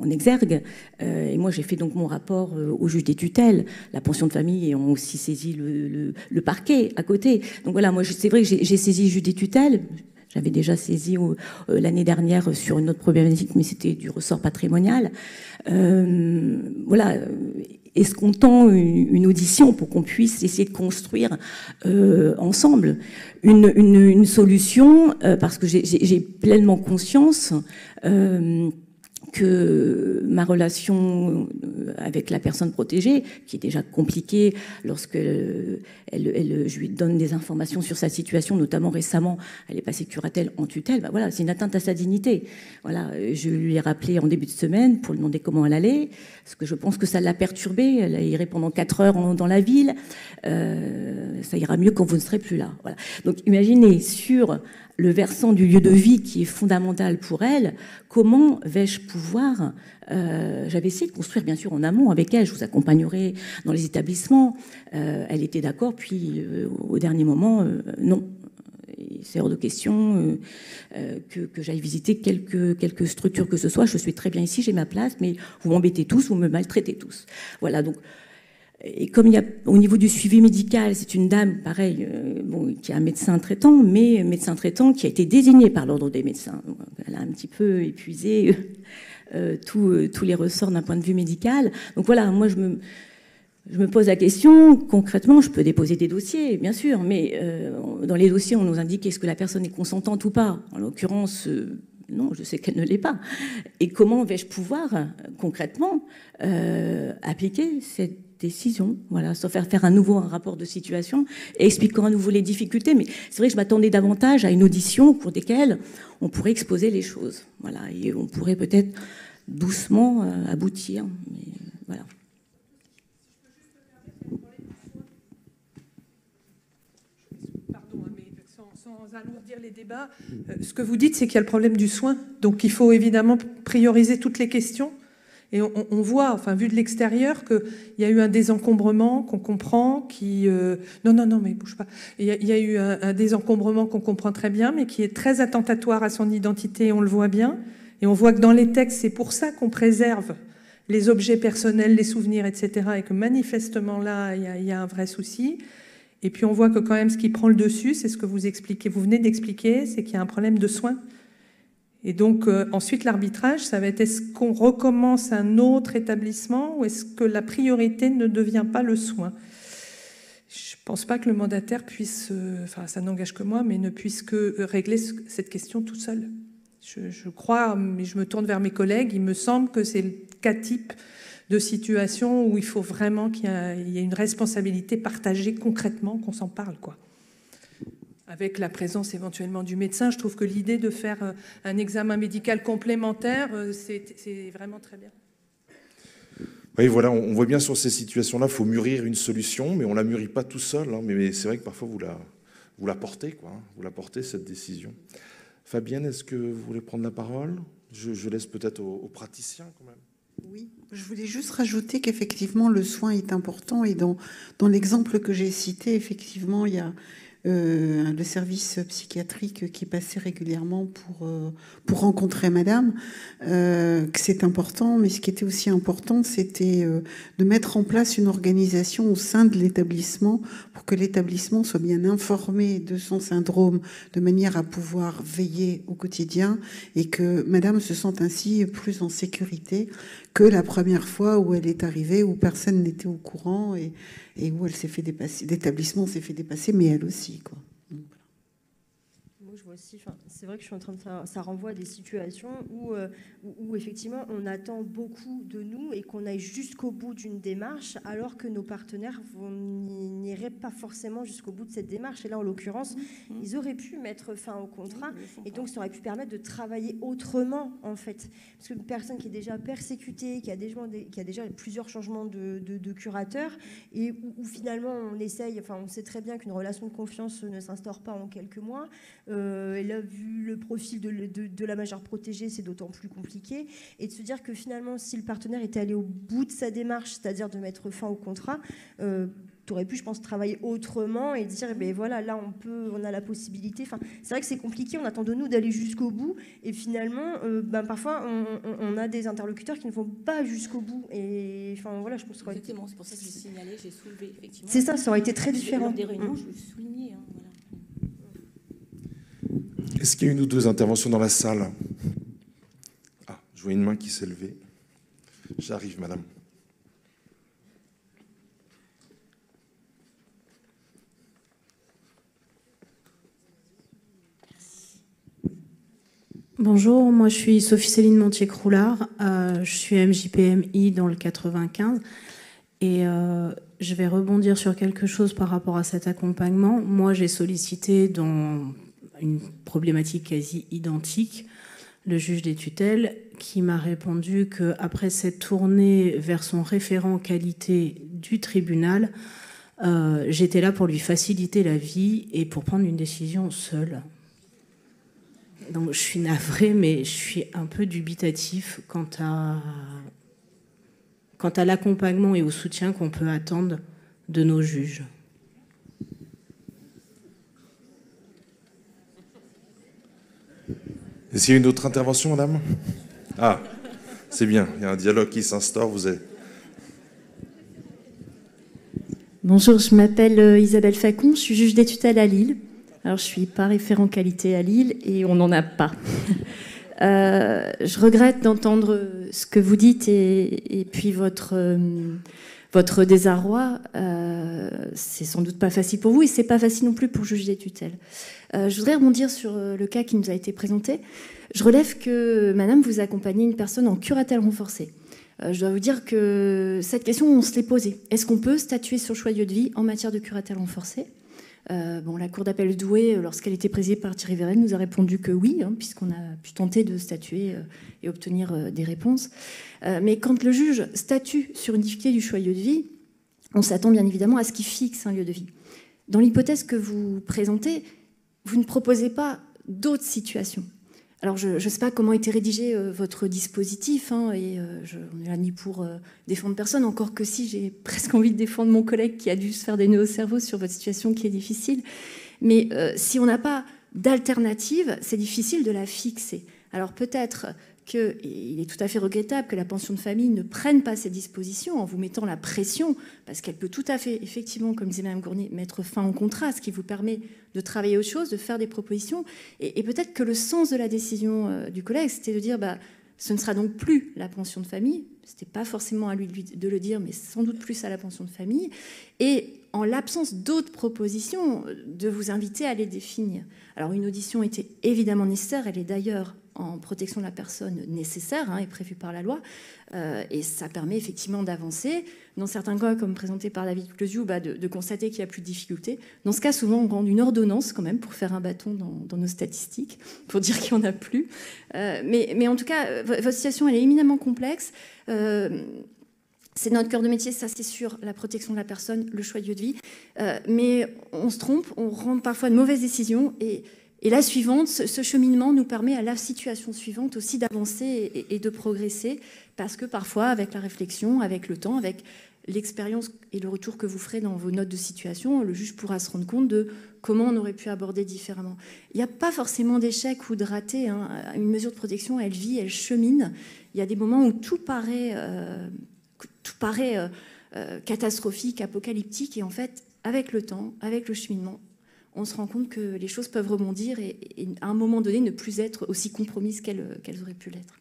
exergue. Et moi, j'ai fait donc mon rapport au juge des tutelles, la pension de famille, et ont aussi saisi le parquet à côté. Donc voilà, moi, c'est vrai que j'ai saisi le juge des tutelles. J'avais déjà saisi l'année dernière sur une autre problématique, mais c'était du ressort patrimonial. Escomptant une audition pour qu'on puisse essayer de construire ensemble une solution, parce que j'ai pleinement conscience que ma relation avec la personne protégée, qui est déjà compliquée lorsque je lui donne des informations sur sa situation, notamment récemment, elle est passée curatelle en tutelle, c'est une atteinte à sa dignité. Voilà, je lui ai rappelé en début de semaine pour lui demander comment elle allait, parce que je pense que ça l'a perturbée. Elle a erré pendant 4 heures dans la ville. Ça ira mieux quand vous ne serez plus là. Voilà. Donc imaginez, sur le versant du lieu de vie qui est fondamental pour elle, comment vais-je pouvoir... J'avais essayé de construire, bien sûr, en amont avec elle. Je vous accompagnerai dans les établissements. Elle était d'accord, puis au dernier moment, non. C'est hors de question que j'aille visiter quelques structures que ce soit. Je suis très bien ici, j'ai ma place, mais vous m'embêtez tous, vous me maltraitez tous. Voilà, donc... Et comme il y a, au niveau du suivi médical, c'est une dame, pareil, qui est un médecin traitant, mais médecin traitant qui a été désigné par l'ordre des médecins. Donc, elle a un petit peu épuisé tous les ressorts d'un point de vue médical. Donc voilà, moi je me pose la question, concrètement, je peux déposer des dossiers, bien sûr, mais dans les dossiers, on nous indique est-ce que la personne est consentante ou pas. En l'occurrence, non, je sais qu'elle ne l'est pas. Et comment vais-je pouvoir, concrètement, appliquer cette décision, voilà, sans faire à nouveau un rapport de situation et expliquant à nouveau les difficultés. Mais c'est vrai que je m'attendais davantage à une audition au cours desquelles on pourrait exposer les choses. Voilà, et on pourrait peut-être doucement aboutir. Mais voilà. Pardon, mais sans alourdir les débats, ce que vous dites, c'est qu'il y a le problème du soin. Donc il faut évidemment prioriser toutes les questions. Et on voit, enfin, vu de l'extérieur, qu'il y a eu un désencombrement qu'on comprend, qui... Non, mais bouge pas. Il y a eu un désencombrement qu'on comprend très bien, mais qui est très attentatoire à son identité, on le voit bien. Et on voit que dans les textes, c'est pour ça qu'on préserve les objets personnels, les souvenirs, etc. Et que manifestement, là, il y a un vrai souci. Et puis on voit que quand même, ce qui prend le dessus, c'est ce que vous expliquez, vous venez d'expliquer, c'est qu'il y a un problème de soins. Et donc, ensuite, l'arbitrage, ça va être est-ce qu'on recommence un autre établissement ou est-ce que la priorité ne devient pas le soin? Je ne pense pas que le mandataire puisse, enfin, ça n'engage que moi, mais ne puisse que régler cette question tout seul. Je crois, mais je me tourne vers mes collègues, il me semble que c'est le cas type de situation où il faut vraiment qu'il y ait une responsabilité partagée concrètement, qu'on s'en parle, quoi. Avec la présence éventuellement du médecin, je trouve que l'idée de faire un examen médical complémentaire, c'est vraiment très bien. Oui, voilà, on voit bien sur ces situations-là, il faut mûrir une solution, mais on ne la mûrit pas tout seul. Hein, mais c'est vrai que parfois, vous la portez, quoi, hein, vous la portez, cette décision. Fabienne, est-ce que vous voulez prendre la parole? Je laisse peut-être aux praticiens, quand même. Oui, je voulais juste rajouter qu'effectivement, le soin est important. Et dans l'exemple que j'ai cité, effectivement, il y a... le service psychiatrique qui passait régulièrement pour rencontrer madame, que c'est important, mais ce qui était aussi important, c'était de mettre en place une organisation au sein de l'établissement pour que l'établissement soit bien informé de son syndrome, de manière à pouvoir veiller au quotidien et que madame se sente ainsi plus en sécurité que la première fois où elle est arrivée, où personne n'était au courant et où elle s'est fait dépasser, l'établissement s'est fait dépasser, mais elle aussi, quoi. Moi, je vois aussi, c'est vrai que je suis en train de ça renvoie à des situations où effectivement on attend beaucoup de nous et qu'on aille jusqu'au bout d'une démarche, alors que nos partenaires n'iraient pas forcément jusqu'au bout de cette démarche. Et là, en l'occurrence, ils auraient pu mettre fin au contrat, et donc ça aurait pu permettre de travailler autrement, en fait. Parce qu'une personne qui est déjà persécutée, qui a déjà plusieurs changements de curateurs, et où finalement on essaye, enfin on sait très bien qu'une relation de confiance ne s'instaure pas en quelques mois. Et là, vu le profil de la majeure protégée, c'est d'autant plus compliqué. Et de se dire que finalement, si le partenaire était allé au bout de sa démarche, c'est-à-dire de mettre fin au contrat, tu aurais pu, je pense, travailler autrement et dire, ben voilà, là, on a la possibilité. Enfin, c'est vrai que c'est compliqué, on attend de nous d'aller jusqu'au bout. Et finalement, parfois, on a des interlocuteurs qui ne vont pas jusqu'au bout. Et enfin, voilà, je pense que... Effectivement, c'est pour ça que j'ai signalé, j'ai soulevé, effectivement. C'est ça aurait été très différent. Lors des réunions, je le soulignais, hein, voilà. Est-ce qu'il y a une ou deux interventions dans la salle? Ah, je vois une main qui s'est levée. J'arrive, madame. Bonjour, moi je suis Sophie-Céline Montier-Croulard, je suis MJPMI dans le 95 et je vais rebondir sur quelque chose par rapport à cet accompagnement. Moi j'ai sollicité dans une problématique quasi identique le juge des tutelles qui m'a répondu qu'après cette tournée vers son référent qualité du tribunal, j'étais là pour lui faciliter la vie et pour prendre une décision seule. Donc je suis navrée, mais je suis un peu dubitatif quant à l'accompagnement et au soutien qu'on peut attendre de nos juges. Est-ce qu'il y a une autre intervention, madame? Ah, c'est bien, il y a un dialogue qui s'instaure, vous êtes... Bonjour, je m'appelle Isabelle Facon, je suis juge des tutelles à Lille. Alors, je ne suis pas référent qualité à Lille et on n'en a pas. Je regrette d'entendre ce que vous dites et puis votre désarroi. C'est sans doute pas facile pour vous et c'est pas facile non plus pour le juge des tutelles. Je voudrais rebondir sur le cas qui nous a été présenté. Je relève que, madame, vous accompagnez une personne en curatelle renforcée. Je dois vous dire que cette question, on se l'est posée. Est-ce qu'on peut statuer sur le choix de lieu de vie en matière de curatelle renforcée? La Cour d'appel de Douai, lorsqu'elle était présidée par Thierry Vérel, nous a répondu que oui, puisqu'on a pu tenter de statuer et obtenir des réponses. Mais quand le juge statue sur une difficulté du choix de lieu de vie, on s'attend bien évidemment à ce qu'il fixe un lieu de vie. Dans l'hypothèse que vous présentez, vous ne proposez pas d'autres situations. Alors, je ne sais pas comment était rédigé votre dispositif, on n'est là ni pour défendre personne, encore que si j'ai presque envie de défendre mon collègue qui a dû se faire des nœuds au cerveau sur votre situation qui est difficile. Mais si on n'a pas d'alternative, c'est difficile de la fixer. Alors peut-être qu'il est tout à fait regrettable que la pension de famille ne prenne pas ces dispositions en vous mettant la pression, parce qu'elle peut tout à fait, effectivement, comme disait Mme Gournier, mettre fin au contrat, ce qui vous permet de travailler autre chose, de faire des propositions. Et peut-être que le sens de la décision du collègue, c'était de dire ce ne sera donc plus la pension de famille, ce n'était pas forcément à lui de le dire, mais sans doute plus à la pension de famille, et en l'absence d'autres propositions, de vous inviter à les définir. Alors une audition était évidemment nécessaire, elle est d'ailleurs en protection de la personne nécessaire, est prévue par la loi, et ça permet effectivement d'avancer. Dans certains cas, comme présenté par David Closiou, de constater qu'il n'y a plus de difficultés. Dans ce cas, souvent, on rend une ordonnance quand même pour faire un bâton dans nos statistiques, pour dire qu'il n'y en a plus. Mais en tout cas, votre situation, elle est éminemment complexe. C'est notre cœur de métier, ça c'est sûr, la protection de la personne, le choix de lieu de vie. Mais on se trompe, on rend parfois de mauvaises décisions et la suivante, ce cheminement nous permet à la situation suivante aussi d'avancer et de progresser parce que parfois, avec la réflexion, avec le temps, avec l'expérience et le retour que vous ferez dans vos notes de situation, le juge pourra se rendre compte de comment on aurait pu aborder différemment. Il n'y a pas forcément d'échec ou de raté. Une mesure de protection, elle vit, elle chemine. Il y a des moments où tout paraît catastrophique, apocalyptique, et en fait, avec le temps, avec le cheminement, on se rend compte que les choses peuvent rebondir et à un moment donné ne plus être aussi compromises qu'elles auraient pu l'être.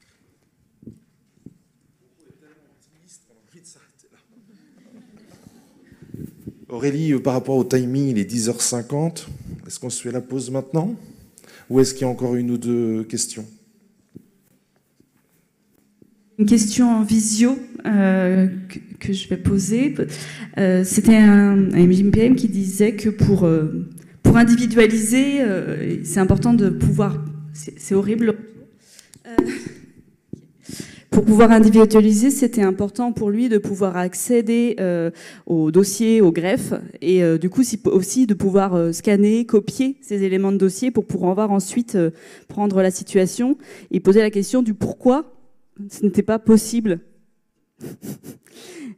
Aurélie, par rapport au timing, il est 10h50. Est-ce qu'on se fait la pause maintenant? Ou est-ce qu'il y a encore une ou deux questions? Une question en visio que je vais poser. C'était un MJPM qui disait que pour individualiser, c'est important de pouvoir... C'est horrible. Pour pouvoir individualiser, c'était important pour lui de pouvoir accéder au dossier, au greffe, et du coup aussi de pouvoir scanner, copier ces éléments de dossier pour pouvoir ensuite prendre la situation et poser la question du pourquoi ce n'était pas possible.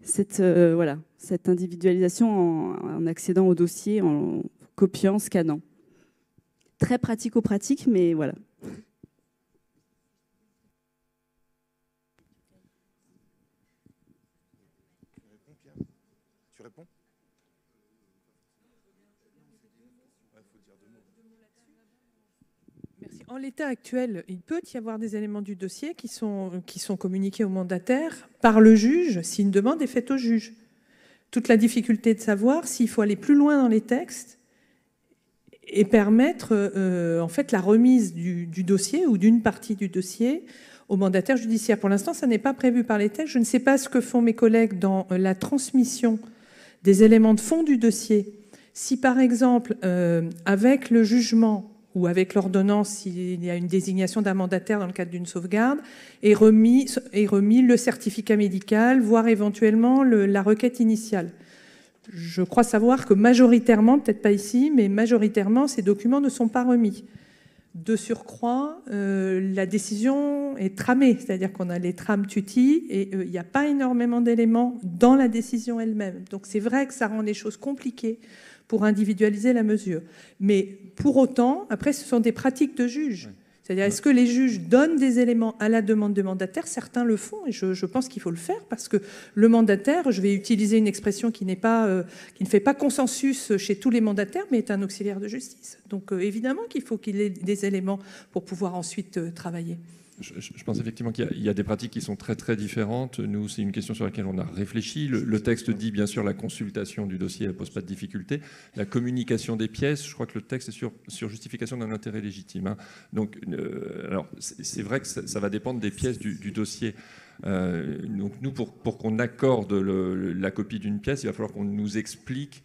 Cette individualisation en accédant au dossier, en copiant, scannant. Très pratico-pratique, mais voilà. Tu réponds? Merci. En l'état actuel, il peut y avoir des éléments du dossier qui sont communiqués au mandataire par le juge si une demande est faite au juge. Toute la difficulté de savoir s'il faut aller plus loin dans les textes et permettre en fait la remise du dossier ou d'une partie du dossier au mandataire judiciaire. Pour l'instant, ça n'est pas prévu par les textes. Je ne sais pas ce que font mes collègues dans la transmission des éléments de fond du dossier. Si par exemple, avec le jugement ou avec l'ordonnance, s'il y a une désignation d'un mandataire dans le cadre d'une sauvegarde, est remis le certificat médical, voire éventuellement la requête initiale. Je crois savoir que majoritairement, peut-être pas ici, mais majoritairement, ces documents ne sont pas remis. De surcroît, la décision est tramée, c'est-à-dire qu'on a les trames tutis et il n'y a pas énormément d'éléments dans la décision elle-même. Donc c'est vrai que ça rend les choses compliquées pour individualiser la mesure. Mais pour autant, après, ce sont des pratiques de juge. C'est-à-dire, est-ce que les juges donnent des éléments à la demande de mandataire? Certains le font, et je pense qu'il faut le faire, parce que le mandataire, je vais utiliser une expression qui ne fait pas consensus chez tous les mandataires, mais est un auxiliaire de justice. Donc évidemment qu'il faut qu'il ait des éléments pour pouvoir ensuite travailler. Je pense effectivement qu'il y a des pratiques qui sont très très différentes. Nous, c'est une question sur laquelle on a réfléchi. Le texte dit bien sûr la consultation du dossier ne pose pas de difficulté. La communication des pièces, je crois que le texte est sur justification d'un intérêt légitime. Hein. Donc, alors c'est vrai que ça va dépendre des pièces du dossier. Donc nous, pour qu'on accorde la copie d'une pièce, il va falloir qu'on nous explique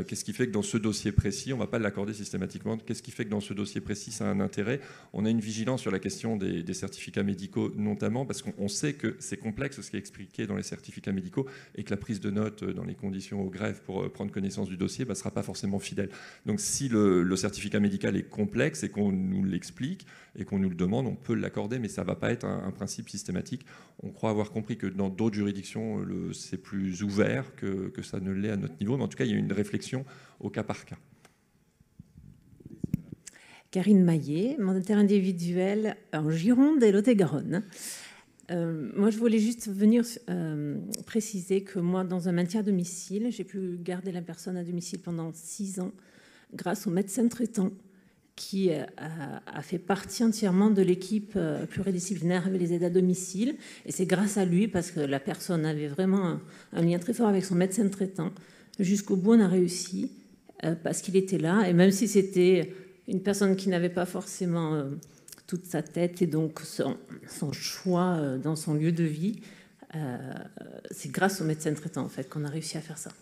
qu'est-ce qui fait que dans ce dossier précis, on ne va pas l'accorder systématiquement, qu'est-ce qui fait que dans ce dossier précis, ça a un intérêt. On a une vigilance sur la question des certificats médicaux, notamment parce qu'on sait que c'est complexe ce qui est expliqué dans les certificats médicaux et que la prise de notes dans les conditions au greffe pour prendre connaissance du dossier ne sera pas forcément fidèle. Donc si le certificat médical est complexe et qu'on nous l'explique et qu'on nous le demande, on peut l'accorder, mais ça ne va pas être un principe systématique. On croit avoir compris que dans d'autres juridictions, c'est plus ouvert que ça ne l'est à notre niveau, mais en tout cas, il y a une réflexion au cas par cas. Karine Maillet, mandataire individuel en Gironde et Lot-et-Garonne. Moi, je voulais juste venir préciser que moi, dans un maintien à domicile, j'ai pu garder la personne à domicile pendant 6 ans grâce au médecin traitant qui a fait partie entièrement de l'équipe pluridisciplinaire avec les aides à domicile. Et c'est grâce à lui, parce que la personne avait vraiment un lien très fort avec son médecin traitant. Jusqu'au bout, on a réussi, parce qu'il était là. Et même si c'était une personne qui n'avait pas forcément toute sa tête et donc son choix dans son lieu de vie, c'est grâce au médecin traitant, en fait, qu'on a réussi à faire ça.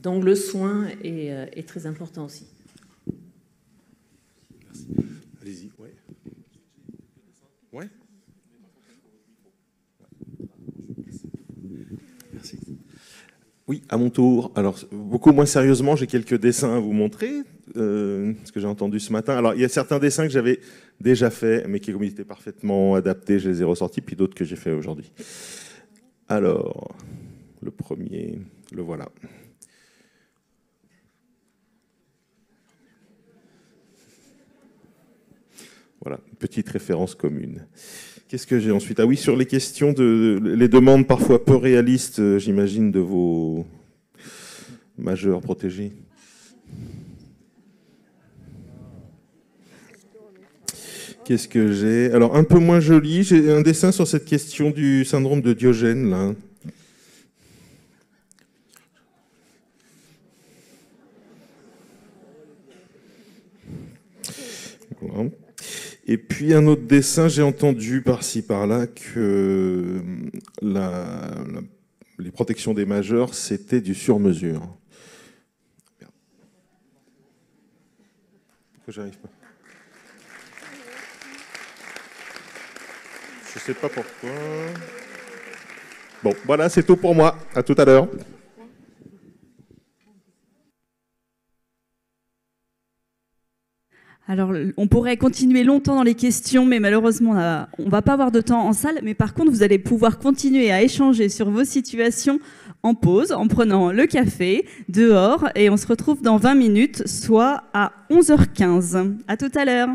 Donc le soin est très important aussi. Allez-y, ouais. Ouais. Merci. Oui, à mon tour. Alors, beaucoup moins sérieusement, j'ai quelques dessins à vous montrer, ce que j'ai entendu ce matin. Alors, il y a certains dessins que j'avais déjà faits, mais qui, comme ils étaient parfaitement adaptés, je les ai ressortis, puis d'autres que j'ai faits aujourd'hui. Alors, le premier, le voilà. Voilà, une petite référence commune. Qu'est-ce que j'ai ensuite? Ah oui, sur les questions les demandes parfois peu réalistes, j'imagine, de vos majeurs protégés. Qu'est-ce que j'ai? Alors, un peu moins joli, j'ai un dessin sur cette question du syndrome de Diogène, là. Voilà. Et puis un autre dessin, j'ai entendu par-ci par-là que les protections des majeurs, c'était du sur-mesure. Pourquoi j'arrive pas? Je sais pas pourquoi. Bon, voilà, c'est tout pour moi. À tout à l'heure. Alors, on pourrait continuer longtemps dans les questions, mais malheureusement, on ne va pas avoir de temps en salle. Mais par contre, vous allez pouvoir continuer à échanger sur vos situations en pause, en prenant le café dehors. Et on se retrouve dans 20 minutes, soit à 11h15. À tout à l'heure.